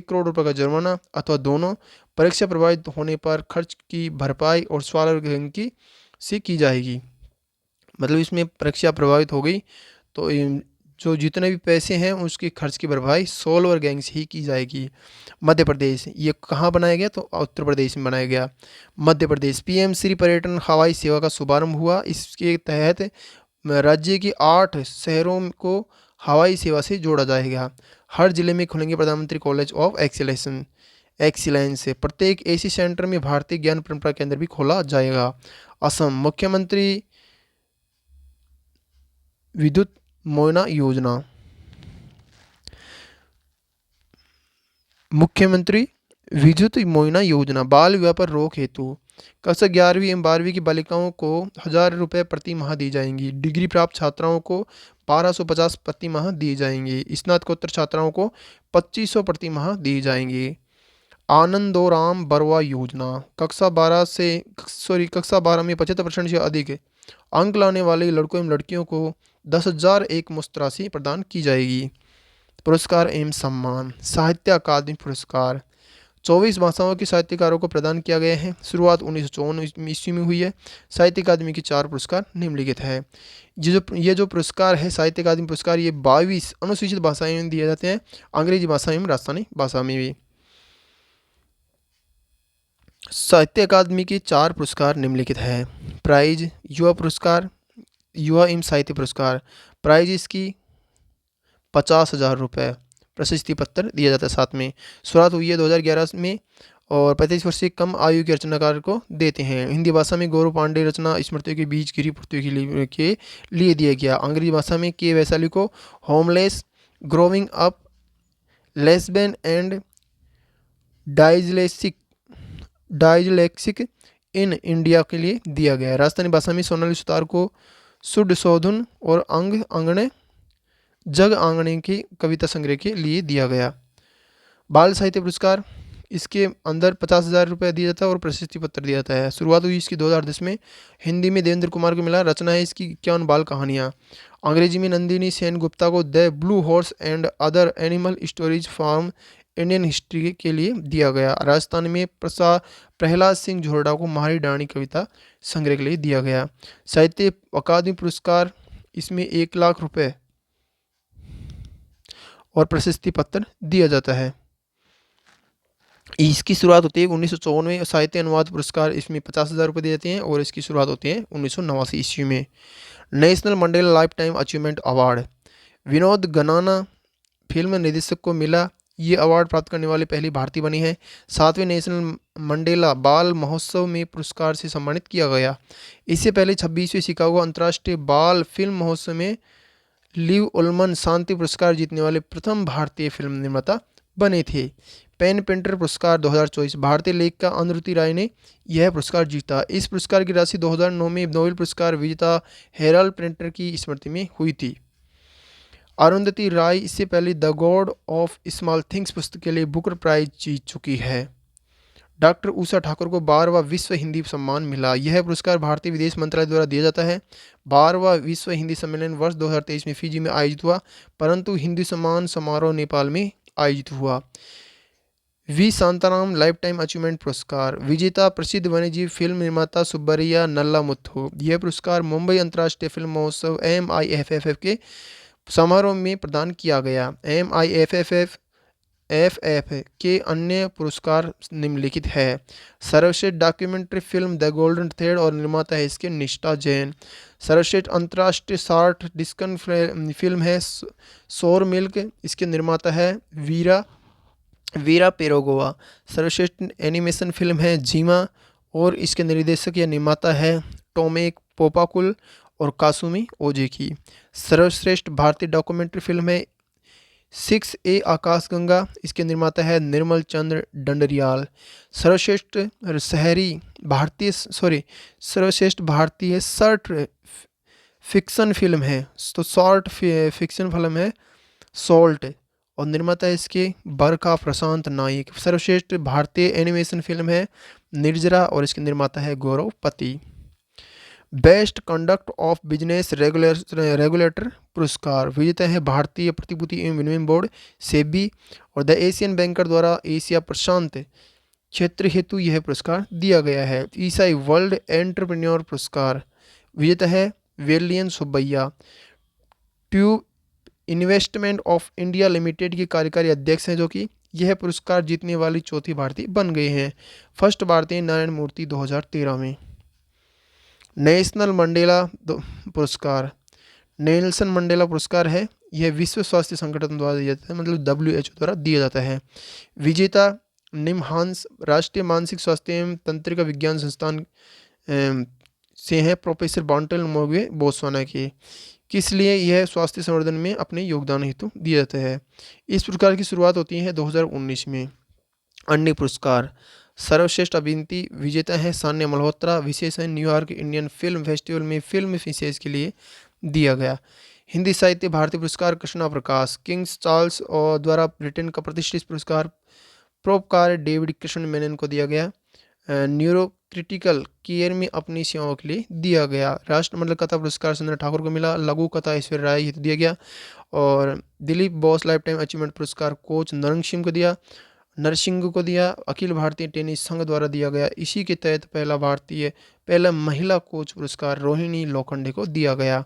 करोड़ रुपये का जुर्माना अथवा दोनों। परीक्षा प्रभावित होने पर खर्च की भरपाई और स्वावलंबन से की जाएगी। मतलब इसमें परीक्षा प्रभावित हो गई तो जो जितने भी पैसे हैं उसके खर्च की भरपाई सोल्वर गैंग से ही की जाएगी। मध्य प्रदेश, ये कहाँ बनाया गया, तो उत्तर प्रदेश में बनाया गया। मध्य प्रदेश PM श्री पर्यटन हवाई सेवा का शुभारंभ हुआ। इसके तहत राज्य के 8 शहरों को हवाई सेवा से जोड़ा जाएगा। हर जिले में खुलेंगे प्रधानमंत्री कॉलेज ऑफ एक्सीलेंस। प्रत्येक ऐसी सेंटर में भारतीय ज्ञान परंपरा केंद्र भी खोला जाएगा। असम, मुख्यमंत्री विद्युत मोयना योजना, मुख्यमंत्री विद्युत मोयना योजना बाल विवाह पर रोक हेतु कक्षा 11वीं एवं 12वीं की बालिकाओं को 1000 रुपये प्रति माह दी जाएंगी। डिग्री प्राप्त छात्राओं को 1250 प्रति माह दी जाएंगी। स्नातकोत्तर छात्राओं को 2500 प्रति माह दी जाएंगी। आनंदोराम बरवा योजना कक्षा 12 में 75% से अधिक अंक लाने वाले लड़कों एवं लड़कियों को 10,000 एक मुश्त राशि प्रदान की जाएगी। पुरस्कार एवं सम्मान। साहित्य अकादमी पुरस्कार 24 भाषाओं के साहित्यकारों को प्रदान किया गया है। शुरुआत 1954 ईस्वी में हुई है। साहित्य अकादमी के 4 पुरस्कार निम्नलिखित है। ये जो पुरस्कार है साहित्य अकादमी पुरस्कार, ये 22 अनुसूचित भाषाएं में दिए जाते हैं, अंग्रेजी भाषा एवं राजस्थानी भाषा में भी। साहित्य अकादमी के 4 पुरस्कार निम्नलिखित है। प्राइज युवा पुरस्कार, युवा एवं साहित्य पुरस्कार, प्राइज इसकी 50,000 रुपये। प्रशस्ति पत्र दिया जाता है साथ में। शुरुआत हुई है 2011 में और 35 वर्ष से कम आयु के रचनाकार को देते हैं। हिंदी भाषा में गौरव पांडे रचना स्मृतियों के बीच गिरी पृथ्वी के लिए दिया गया। अंग्रेजी भाषा में के वैशाली को homeless, growing up, lesbian and dyslexic in India के लिए दिया गया। राजस्थानी भाषा में सोनाली सुतार को शुद्ध शोधन और अंग अंगणे जग आंगणे की कविता संग्रह के लिए दिया गया। बाल साहित्य पुरस्कार, इसके अंदर 50,000 रुपये दिया जाता है और प्रशस्ति पत्र दिया जाता है। शुरुआत हुई इसकी 2010 में। हिंदी में देवेंद्र कुमार को मिला। रचना है इसकी 51 बाल कहानियाँ। अंग्रेजी में नंदिनी सेन गुप्ता को the blue horse and other animal stories from Indian history के लिए दिया गया। राजस्थान में प्रहलाद सिंह झोरडा को महारी डाणी कविता संग्रह के लिए दिया गया। साहित्य अकादमी पुरस्कार, इसमें 1 लाख रुपये और प्रशस्ति पत्र दिया जाता है। इसकी शुरुआत होती है 1954 में। साहित्य अनुवाद पुरस्कार, इसमें 50,000 रुपये दिए जाते हैं और इसकी शुरुआत होती है 1989 ईस्वी में। National Mandela life time achievement award, Vinod Ganana फिल्म निर्देशक को मिला। ये अवार्ड प्राप्त करने वाली पहली भारतीय बनी है। 7वें नेशनल मंडेला बाल महोत्सव में पुरस्कार से सम्मानित किया गया। इससे पहले 26वें शिकागो अंतर्राष्ट्रीय बाल फिल्म महोत्सव में लिव उल्मन शांति पुरस्कार जीतने वाले प्रथम भारतीय फिल्म निर्माता बने थे। पेन पेंटर पुरस्कार 2024, भारतीय लेखिका अनुरुति राय ने यह पुरस्कार जीता। इस पुरस्कार की राशि 2009 में नोबेल पुरस्कार विजेता हेराल्ड पेंटर की स्मृति में हुई थी। अरुंधति राय इससे पहले the God of small things पुस्तक के लिए बुकर प्राइज जीत चुकी है। डॉक्टर उषा ठाकुर को 12वां विश्व हिंदी सम्मान मिला। यह पुरस्कार भारतीय विदेश मंत्रालय द्वारा दिया जाता है। 12वां विश्व हिंदी सम्मेलन वर्ष 2023 में फिजी में आयोजित हुआ, परंतु हिंदी सम्मान समारोह नेपाल में आयोजित हुआ। V Shantaram life time achievement पुरस्कार, विजेता प्रसिद्ध वन्यजीव फिल्म निर्माता सुब्बरैया नल्लामुथु। यह पुरस्कार मुंबई अंतर्राष्ट्रीय फिल्म महोत्सव MIFFF के समारोह में प्रदान किया गया। MIFFF के अन्य पुरस्कार निम्नलिखित है। सर्वश्रेष्ठ documentary film the golden thread और निर्माता है इसके निष्ठा जैन। सर्वश्रेष्ठ अंतर्राष्ट्रीय शॉर्ट डिस्कन फिल्म है सोर मिल्क, इसके निर्माता है वीरा पेरोगोवा। सर्वश्रेष्ठ एनिमेशन फिल्म है जीमा और इसके निर्देशक या निर्माता है टोमेक पोपाकुल और कासुमी ओजेकी। सर्वश्रेष्ठ भारतीय डॉक्यूमेंट्री फिल्म है 6A आकाशगंगा, इसके निर्माता है निर्मल चंद्र डंडरियाल। सर्वश्रेष्ठ भारतीय शॉर्ट फिक्शन फिल्म है, तो शॉर्ट फिक्शन फिल्म है सॉल्ट और निर्माता है इसके बरखा प्रशांत नाइक। सर्वश्रेष्ठ भारतीय एनिमेशन फिल्म है निर्जरा और इसके निर्माता है गौरव पति। Best conduct of business regulator पुरस्कार, विजेता है भारतीय प्रतिभूति एवं विनिमय बोर्ड सेबी और द एशियन बैंकर द्वारा एशिया प्रशांत क्षेत्र हेतु यह पुरस्कार दिया गया है। ईसाई वर्ल्ड एंटरप्रेन्योर पुरस्कार, विजेता है Vellayan Subbiah. Tube investment of India limited के कार्यकारी अध्यक्ष हैं, जो कि यह पुरस्कार जीतने वाली चौथी भारतीय बन गए हैं। फर्स्ट भारतीय नारायण मूर्ति 2013 में। नेशनल मंडेला पुरस्कार, नेल्सन मंडेला पुरस्कार है, यह विश्व स्वास्थ्य संगठन द्वारा दिया जाता है, मतलब WHO द्वारा दिया जाता है। विजेता निमहांस राष्ट्रीय मानसिक स्वास्थ्य एवं तंत्रिका विज्ञान संस्थान से हैं प्रोफेसर बॉन्टेल मोगे बोस्वाना के। किस लिए यह स्वास्थ्य संवर्धन में अपने योगदान हेतु दिया जाता है। इस पुरस्कार की शुरुआत होती है 2019 में। अन्य पुरस्कार, सर्वश्रेष्ठ अभिनेत्री, विजेता है सान्या मल्होत्रा। विशेष है न्यूयॉर्क इंडियन फिल्म फेस्टिवल में फिल्म विशेष के लिए दिया गया। हिंदी साहित्य भारतीय पुरस्कार कृष्णा प्रकाश, किंग्स चार्ल्स और द्वारा ब्रिटेन का प्रतिष्ठित पुरस्कार परोपकार डेविड कृष्ण मेनन को दिया गया। क्रिटिकल केयर में अपनी सेवाओं के लिए दिया गया। राष्ट्रमंडल कथा पुरस्कार सुंदर ठाकुर को मिला। लघु कथा ऐश्वर्या राय हेतु दिया गया। और Dilip Bose life time achievement पुरस्कार कोच नरसिंह को दिया। अखिल भारतीय टेनिस संघ द्वारा दिया गया। इसी के तहत पहला महिला कोच पुरस्कार रोहिणी लोखंडे को दिया गया।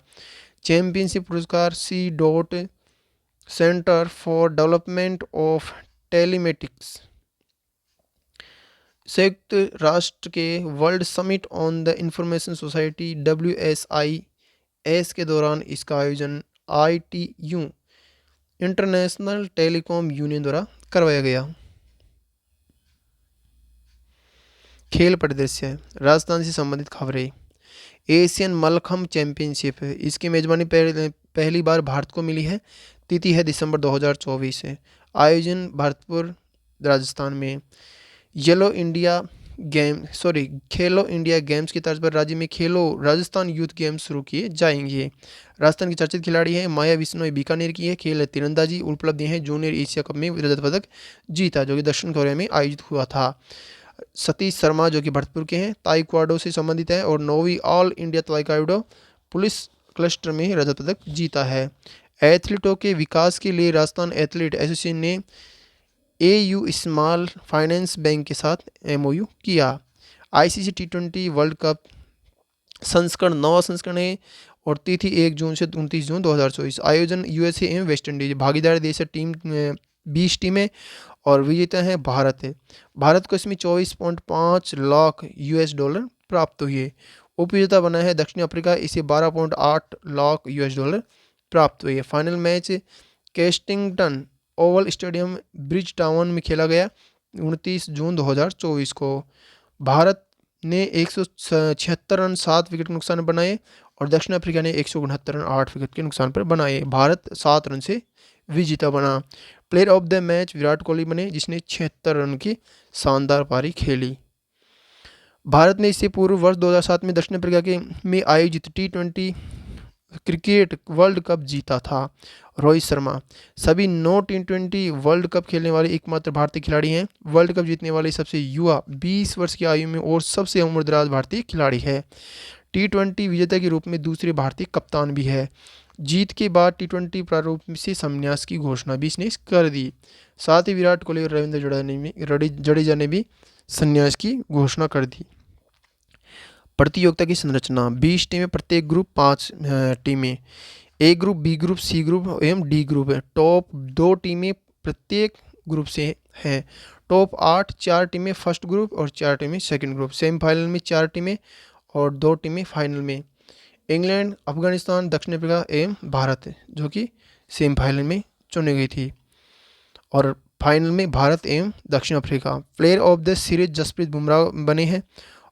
चैंपियनशिप पुरस्कार C dot centre for development of telematics संयुक्त राष्ट्र के world summit on the information society WSIS के दौरान इसका आयोजन ITU इंटरनेशनल टेलीकॉम यूनियन द्वारा करवाया गया। खेल परिदृश्य, राजस्थान से संबंधित खबरें। एशियन मलखम्ब चैंपियनशिप इसकी मेजबानी पहली बार भारत को मिली है। तिथि है दिसंबर 2024 है। आयोजन भरतपुर राजस्थान में। खेलो इंडिया गेम्स की तर्ज पर राज्य में खेलो राजस्थान यूथ गेम्स शुरू किए जाएंगे। राजस्थान की चर्चित खिलाड़ी है माया विश्नोई, बीकानेर की है। खेल है तीरंदाजी। उपलब्धियां हैं जूनियर एशिया कप में रजत पदक जीता जो कि दक्षिण कोरिया में आयोजित हुआ था। सतीश शर्मा जो कि भरतपुर के हैं, ताइक्वाडो से संबंधित है। और 9वीं ऑल इंडिया ताइक्वाडो पुलिस क्लस्टर में रजत पदक जीता है। एथलीटों के विकास के लिए राजस्थान एथलीट एसोसिएशन ने AU स्मॉल फाइनेंस बैंक के साथ MOU किया। ICC T20 वर्ल्ड कप संस्करण 9वां संस्करण है और तिथि 1 जून से 29 जून 2024। आयोजन USA एवं वेस्ट इंडीज। भागीदार देश है टीम 20 टीमें और विजेता है भारत है। भारत को इसमें 24.5 लाख $US प्राप्त हुए। उपविजेता बना है दक्षिण अफ्रीका, इसे 12.8 लाख $US प्राप्त हुए। Final match Kensington oval stadium bridge town में खेला गया 29 जून 2024 को। भारत ने 176 रन 7 विकेट के नुकसान पर बनाए और दक्षिण अफ्रीका ने 169 रन 8 विकेट के नुकसान पर बनाए। भारत 7 रन से विजेता बना। Player of the match Virat Kohli बने जिसने 76 रन की शानदार पारी खेली। भारत ने इससे पूर्व वर्ष 2007 में दक्षिण अफ्रीका में आयोजित T20 क्रिकेट वर्ल्ड कप जीता था। रोहित शर्मा सभी 9 T20 वर्ल्ड कप खेलने वाले एकमात्र भारतीय खिलाड़ी हैं। वर्ल्ड कप जीतने वाले सबसे युवा 20 वर्ष की आयु में और सबसे उम्रदराज भारतीय खिलाड़ी है। T20 विजेता के रूप में दूसरे भारतीय कप्तान भी है। जीत के बाद T20 प्रारूप से संन्यास की घोषणा भी इसने कर दी। साथ ही विराट कोहली और रविंद्र जडेजा ने भी संन्यास की घोषणा कर दी। प्रतियोगिता की संरचना 20 टीमें, प्रत्येक ग्रुप 5 टीमें। A group, B group, C group एवं D ग्रुप है। टॉप 2 टीमें प्रत्येक ग्रुप से हैं। टॉप 8 4 टीमें फर्स्ट ग्रुप और 4 टीमें सेकंड ग्रुप। सेमीफाइनल में 4 टीमें और 2 टीमें फाइनल में। इंग्लैंड, अफगानिस्तान, दक्षिण अफ्रीका एवं भारत जो कि सेमीफाइनल में चुनी गई थी और फाइनल में भारत एवं दक्षिण Africa. Player of the series Jasprit Bumrah बने हैं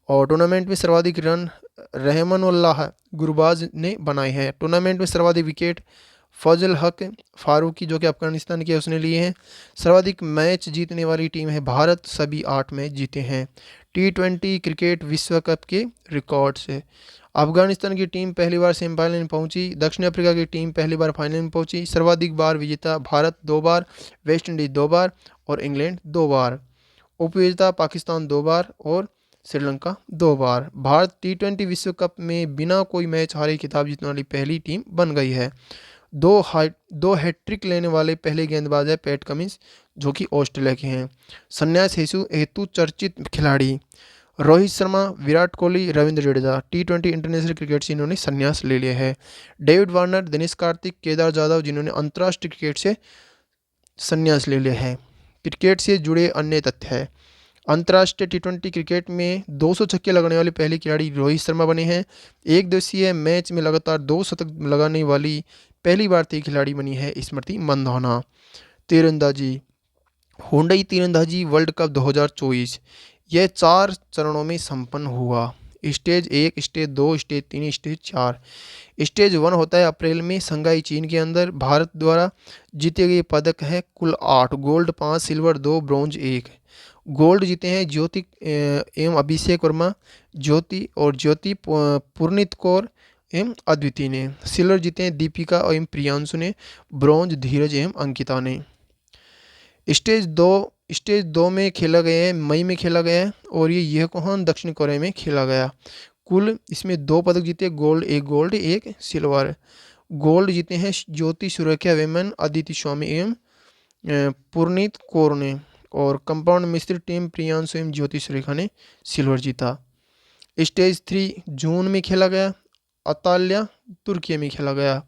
और टूर्नामेंट में सर्वाधिक रन रहमानुल्लाह गुरबाज ने बनाए हैं। टूर्नामेंट में सर्वाधिक विकेट फजल हक फारूकी जो कि अफगानिस्तान के उसने लिए हैं। सर्वाधिक मैच जीतने वाली टीम है भारत, सभी 8 मैच जीते हैं। T20 क्रिकेट विश्व कप के रिकॉर्ड से अफगानिस्तान की टीम पहली बार सेमीफाइनल में पहुंची। दक्षिण अफ्रीका की टीम पहली बार फाइनल में पहुंची। सर्वाधिक बार विजेता भारत 2 बार, वेस्ट इंडीज 2 बार और इंग्लैंड 2 बार। उपविजेता पाकिस्तान 2 बार और श्रीलंका 2 बार। भारत T20 विश्व कप में बिना कोई मैच हारे खिताब जीतने वाली पहली टीम बन गई है। 2 हैट्रिक लेने वाले पहले गेंदबाज है पैट कमिंस जो कि ऑस्ट्रेलिया के हैं। संन्यास हेतु चर्चित खिलाड़ी Rohit Sharma, Virat Kohli, Ravindra Jadeja. T20 international cricket से इन्होंने संन्यास ले लिया है। डेविड वार्नर, दिनेश कार्तिक, केदार जाधव जिन्होंने अंतर्राष्ट्रीय क्रिकेट से संन्यास ले लिया है। क्रिकेट से जुड़े अन्य तथ्य है। अंतर्राष्ट्रीय T20 क्रिकेट में 200 छक्के लगाने वाले पहले खिलाड़ी रोहित शर्मा बने हैं। एक दिवसीय मैच में लगातार 2 शतक लगाने वाली पहली भारतीय खिलाड़ी बनी है स्मृति मंधाना। तीरंदाजी हुंडई तीरंदाजी वर्ल्ड कप 2024 यह 4 चरणों में संपन्न हुआ। Stage 1, stage 2, stage 3, stage 4। Stage 1 होता है अप्रैल में शंघाई चीन के अंदर। भारत द्वारा जीते गए पदक है कुल 8, गोल्ड 5, सिल्वर 2, ब्रॉन्ज 1। गोल्ड जीते हैं ज्योति एवं अभिषेक वर्मा, ज्योति पुरनीत कौर एवं अद्वितीय ने। सिल्वर जीते हैं दीपिका एवं प्रियांशु ने। ब्रॉन्ज धीरज एवं अंकिता ने। स्टेज 2 में खेला गया है, मई में खेला गया है और ये योकोहामा दक्षिण कोरिया में खेला गया। कुल इसमें 2 पदक जीते, गोल्ड एक सिल्वर। गोल्ड जीते हैं ज्योति सुरैया वेमन, अदिति स्वामी एवं पुरनीत कौर ने, और कंपाउंड मिस्त्री टीम प्रियांशु एवं ज्योति सुरेखा ने सिल्वर जीता। स्टेज 3 जून में खेला गया, अंताल्या तुर्की में खेला गया।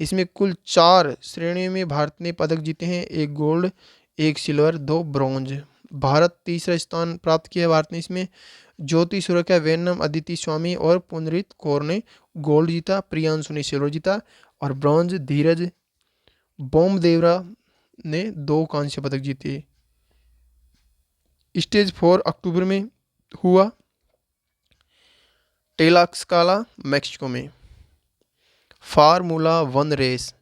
इसमें कुल 4 श्रेणियों में भारत ने पदक जीते हैं, 1 गोल्ड 1 सिल्वर 2 ब्रॉन्ज। भारत तीसरा स्थान प्राप्त किया भारत ने इसमें। ज्योति सुरैया वेन्नम, अदिति स्वामी और पुनरीत कौर ने गोल्ड जीता, प्रियांशु ने सिल्वर जीता और ब्रॉन्ज धीरज बोमदेवरा ने 2 कांस्य पदक जीते। स्टेज 4 अक्टूबर में हुआ, टेलाक्साला मैक्सिको में। फार्मूला 1 रेस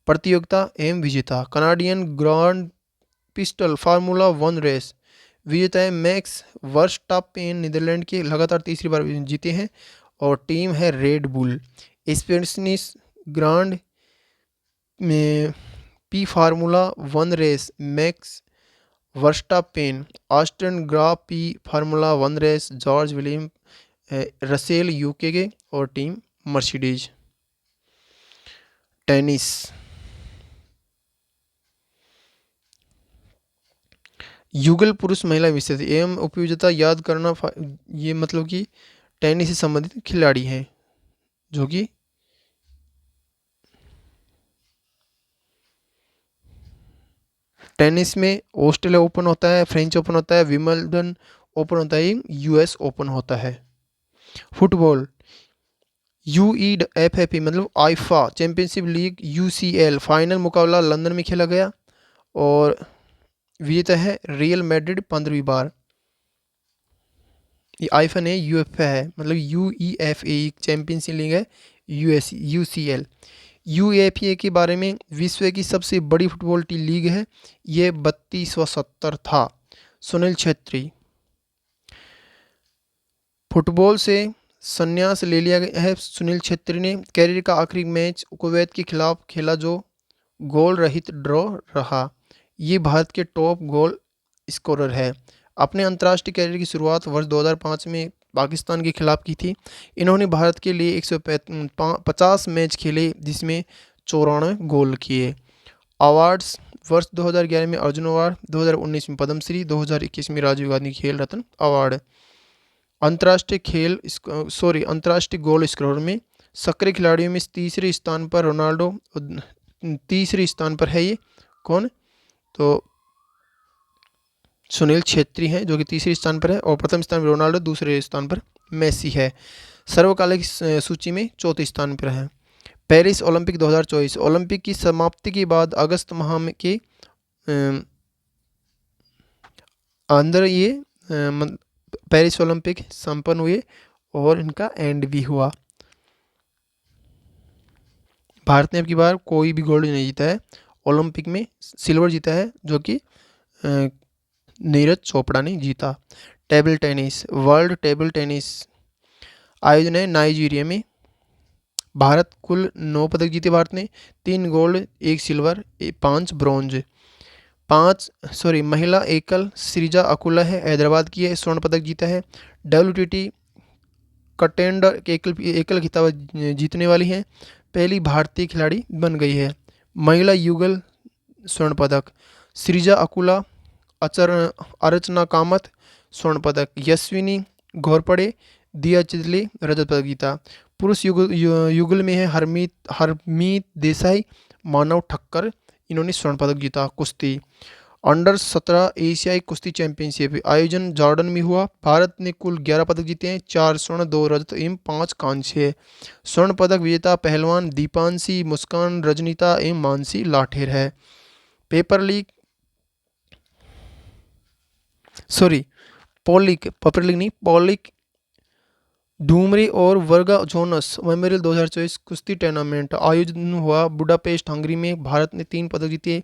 प्रतियोगिता एवं विजेता, कनाडियन ग्रांड पिस्टल फार्मूला 1 रेस विजेता है मैक्स वर्स्टापेन, नीदरलैंड के लगातार तीसरी बार जीते हैं और टीम है रेड बुल। स्पेनिश ग्रांड में पी formula 1 race Max Verstappen, Austrian grand पी formula 1 race George William Russell UK के और टीम मर्सिडीज। टेनिस, युगल पुरुष महिला विषय एवं उपयोगिता याद करना, ये मतलब कि टेनिस से संबंधित खिलाड़ी हैं जो कि टेनिस में ऑस्ट्रेलिया ओपन होता है, फ्रेंच ओपन होता है, विंबलडन ओपन होता है, यूएस ओपन होता है। फुटबॉल, UEFA मतलब IIFA championship league UCL final मुकाबला लंदन में खेला गया और विजेता है रियल मैड्रिड 15वीं बार। ये आईफा ने यूएफए है, मतलब UEFA चैंपियनशिप लीग है UCL। UEFA के बारे में विश्व की सबसे बड़ी फुटबॉल लीग है, ये 3270 था। सुनील छेत्री, फुटबॉल से संन्यास ले लिया गया है। सुनील छेत्री ने कैरियर का आखिरी मैच कुवैत के खिलाफ खेला जो गोल रहित ड्रॉ रहा। ये भारत के टॉप गोल स्कोरर है। अपने अंतर्राष्ट्रीय कैरियर की शुरुआत वर्ष 2005 में पाकिस्तान के खिलाफ की थी। इन्होंने भारत के लिए 150 मैच खेले जिसमें 94 गोल किए। अवार्ड्स, वर्ष 2011 में अर्जुन अवार्ड, 2019 में पद्मश्री, 2021 में राजीव गांधी खेल रत्न अवार्ड। अंतर्राष्ट्रीय गोल स्कोरर में सक्रिय खिलाड़ियों में तीसरे स्थान पर रोनाल्डो, तीसरे स्थान पर है ये कौन, तो सुनील छेत्री हैं जो कि तीसरे स्थान पर है और प्रथम स्थान पर रोनाल्डो, दूसरे स्थान पर मेसी है। सर्वकालिक सूची में चौथे स्थान पर है। पेरिस ओलंपिक 2024, ओलंपिक की समाप्ति के बाद अगस्त माह के अंदर ये पेरिस ओलंपिक संपन्न हुए और इनका एंड भी हुआ। भारत ने अब की बार कोई भी गोल्ड नहीं जीता है, ओलंपिक में सिल्वर जीता है जो कि नीरज चोपड़ा ने जीता। Table tennis, world table tennis आयोजन है नाइजीरिया में। भारत कुल 9 पदक जीते भारत ने, 3 गोल्ड 1 सिल्वर 5 ब्रॉन्ज। महिला एकल सृजा अकुला है, हैदराबाद की है, स्वर्ण पदक जीता है। WTT कंटेंडर एकल खिताब जीतने वाली हैं, पहली भारतीय खिलाड़ी बन गई है। महिला युगल स्वर्ण पदक, सृजा अकुला, अर्चना कामत स्वर्ण पदक, यशस्विनी घोरपड़े, दिया चिदले रजत पदक जीता। पुरुष युगल में है हरमीत देसाई, मानव ठक्कर, इन्होंने स्वर्ण पदक जीता। कुश्ती, अंडर 17 एशियाई कुश्ती चैंपियनशिप आयोजन जॉर्डन में हुआ। भारत ने कुल 11 पदक जीते हैं, 4 स्वर्ण 2 रजत एवं 5 कांस्य। स्वर्ण पदक विजेता पहलवान दीपांशी मुस्कान रजनीता एवं मानसी लाठेर है। पॉलिक डूमरी और वर्गा जोनस मेमोरियल 2024 कुश्ती टूर्नामेंट आयोजन हुआ बुडापेस्ट हंगरी में। भारत ने 3 पदक जीते।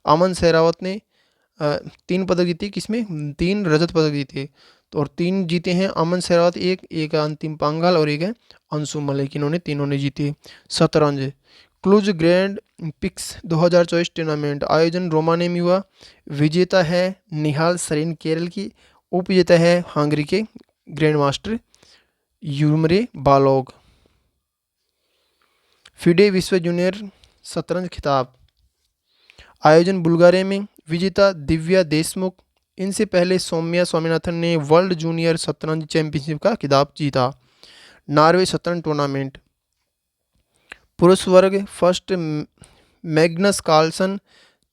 अमन शेरावत ने 3 पदक जीते, किसमें 3 रजत पदक जीते, तो और 3 जीते हैं अमन शेरावत, एक अंतिम पांघाल और एक है अंशु मलिक, इन्होंने तीनों ने जीते। शतरंज, क्लूज ग्रैंड पिक्स 2024 टूर्नामेंट आयोजन रोमानिया में हुआ। विजेता है निहाल सरीन केरल की, उपविजेता है हंगरी के ग्रैंड मास्टर यूमरे बालोग। फिडे विश्व जूनियर शतरंज खिताब आयोजन बुल्गारिया में, विजेता दिव्या देशमुख। इनसे पहले सौम्या स्वामीनाथन ने वर्ल्ड जूनियर शतरंज चैंपियनशिप का खिताब जीता। नॉर्वे शतरंज टूर्नामेंट पुरुष वर्ग फर्स्ट मैग्नस कार्लसन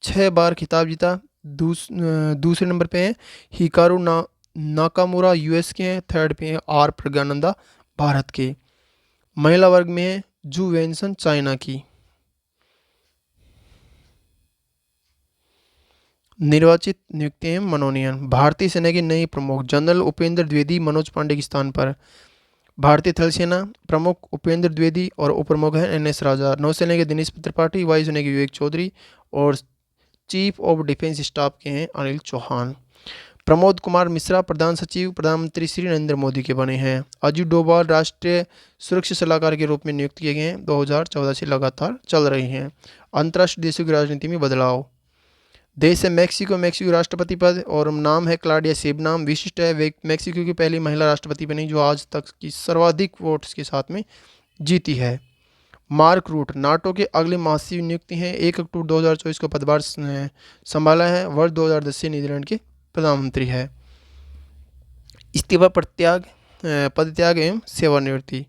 6 बार खिताब जीता। दूसरे नंबर पे हैं हिकारू नाकामुरा यूएस के हैं। थर्ड पे हैं आर प्रज्ञानंदा भारत के। महिला वर्ग में है जू वेंसन चाइना की। निर्वाचित नियुक्तियां मनोनयन भारतीय सेना के नए प्रमुख जनरल उपेंद्र द्विवेदी मनोज पांडे के स्थान पर। भारतीय थल सेना प्रमुख उपेंद्र द्विवेदी और उप प्रमुख है एनएस राजा। नौसेना के दिनेश त्रिपाठी, वायुसेना के विवेक चौधरी और चीफ ऑफ डिफेंस स्टाफ के हैं अनिल चौहान। प्रमोद कुमार मिश्रा प्रधान सचिव प्रधानमंत्री श्री नरेंद्र मोदी के बने हैं। अजीत डोभाल राष्ट्रीय सुरक्षा सलाहकार के रूप में नियुक्त किए गए हैं। 2014 से लगातार चल रही हैं। अंतर्राष्ट्रीय देशों की राजनीति में बदलाव देश है मैक्सिको। मैक्सिको राष्ट्रपति पद और नाम है क्लाउडिया शेबनाम। विशिष्ट है वे मैक्सिको की पहली महिला राष्ट्रपति बनी जो आज तक की सर्वाधिक वोट्स के साथ में जीती है। मार्क रूट नाटो के अगले महासचिव नियुक्ति हैं। 1 अक्टूबर 2024 को पदभार संभाला है। वर्ष 2010 से नीदरलैंड के प्रधानमंत्री है। इस्तीफा पदत्याग एवं सेवानिवृत्ति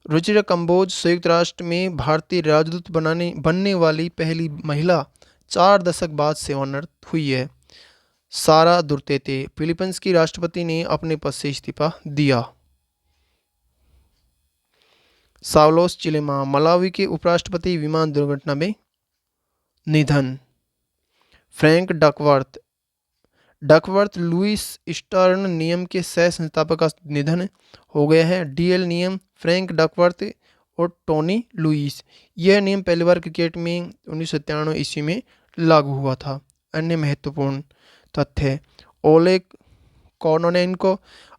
रुचिरा कंबोज संयुक्त राष्ट्र में भारतीय राजदूत बनने वाली पहली महिला 4 दशक बाद सेवानिवृत्त हुई है। सारा दुर्तेते फिलीपींस की राष्ट्रपति ने अपने पद से इस्तीफा दिया। सावलोस चिलेमा मलावी के उपराष्ट्रपति विमान दुर्घटना में निधन। फ्रैंक डकवर्थ लुइस स्टर्न नियम के सह संस्थापक का निधन हो गया है। डीएल नियम फ्रैंक डकवर्थ और टोनी लुइस। यह नियम पहली बार क्रिकेट में 1997 ईस्वी में लागू हुआ था। अन्य महत्वपूर्ण तथ्य ओलेग कोर्निएंको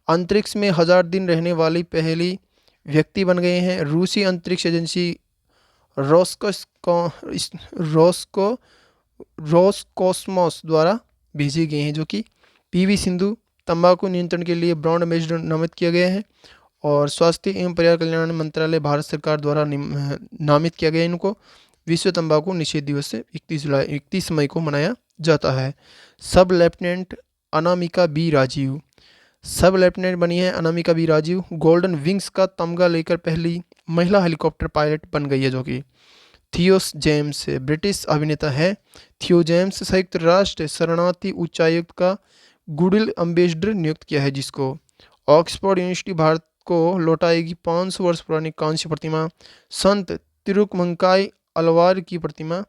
अंतरिक्ष में 1000 दिन रहने वाली पहली व्यक्ति बन गए हैं। रूसी अंतरिक्ष एजेंसी रोसकोस्मोस द्वारा भेजे गए हैं जो कि पीवी सिंधु तंबाकू नियंत्रण के लिए ब्रांड एम्बेसडर नामित किया गया है। और स्वास्थ्य एवं परिवार कल्याण मंत्रालय भारत सरकार द्वारा नामित किया गया इनको। विश्व तंबाकू निषेध दिवस से 31 मई को मनाया जाता है। सब लेफ्टिनेंट अनामिका बी राजीव बनी है Anamika B Rajeev. Golden wings का तमगा लेकर पहली महिला हेलीकॉप्टर पायलट बन गई है जो कि थियोस जेम्स ब्रिटिश अभिनेता है। थियो जेम्स संयुक्त राष्ट्र शरणार्थी उच्चायुक्त का गुडविल एम्बेसडर नियुक्त किया है जिसको। ऑक्सफोर्ड यूनिवर्सिटी भारत को लौटाएगी 500 वर्ष पुरानी कांस्य प्रतिमा। संत तिरुकमंकाई अलवार की प्रतिमा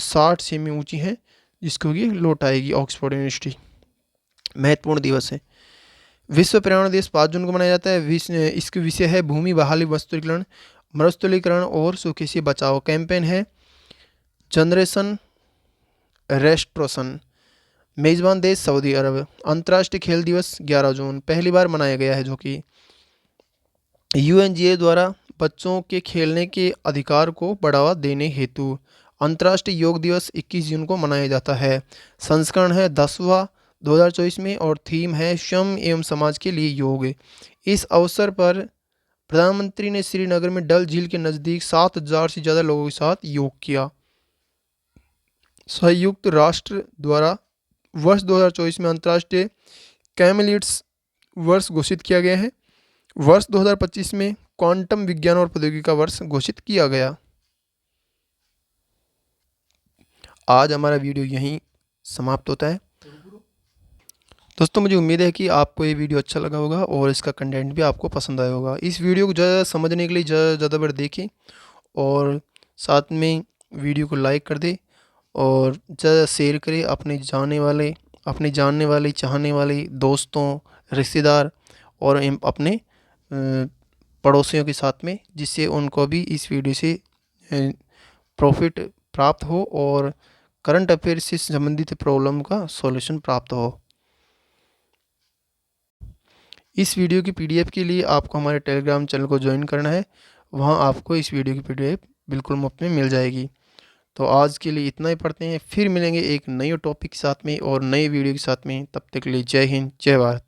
60 सेमी ऊंची है जिसको कि लौटाएगी ऑक्सफोर्ड यूनिवर्सिटी। महत्वपूर्ण दिवस है विश्व पर्यावरण दिवस 5 जून को मनाया जाता है। इसके विषय है भूमि बहाली मरुस्थलीकरण और सूखे से बचाओ। कैंपेन है जनरेशन रेस्टोरेशन। मेजबान देश सऊदी अरब। अंतर्राष्ट्रीय खेल दिवस 11 जून पहली बार मनाया गया है जो कि यूएनजीए द्वारा बच्चों के खेलने के अधिकार को बढ़ावा देने हेतु। अंतर्राष्ट्रीय योग दिवस 21 जून को मनाया जाता है। संस्करण है 10वां 2024 में और थीम है श्रम एवं समाज के लिए योग। इस अवसर पर प्रधानमंत्री ने श्रीनगर में डल झील के नज़दीक 7000 से ज़्यादा लोगों के साथ योग किया। संयुक्त राष्ट्र द्वारा वर्ष 2024 में अंतर्राष्ट्रीय कैमेलिड्स वर्ष घोषित किया गया है। वर्ष 2025 में क्वांटम विज्ञान और प्रौद्योगिकी का वर्ष घोषित किया गया। आज हमारा वीडियो यहीं समाप्त होता है। दोस्तों मुझे उम्मीद है कि आपको ये वीडियो अच्छा लगा होगा और इसका कंटेंट भी आपको पसंद आया होगा। इस वीडियो को ज़्यादा समझने के लिए ज़्यादा बार देखें और साथ में वीडियो को लाइक कर दें और ज़्यादा शेयर करें अपने जानने वाले चाहने वाले दोस्तों रिश्तेदार और अपने पड़ोसियों के साथ में, जिससे उनको भी इस वीडियो से प्रॉफिट प्राप्त हो और करंट अफेयर से संबंधित प्रॉब्लम का सॉल्यूशन प्राप्त हो। इस वीडियो की पीडीएफ के लिए आपको हमारे टेलीग्राम चैनल को ज्वाइन करना है। वहां आपको इस वीडियो की पीडीएफ बिल्कुल मुफ्त में मिल जाएगी। तो आज के लिए इतना ही पढ़ते हैं, फिर मिलेंगे एक नए टॉपिक के साथ में और नए वीडियो के साथ में। तब तक के लिए जय हिंद, जय भारत।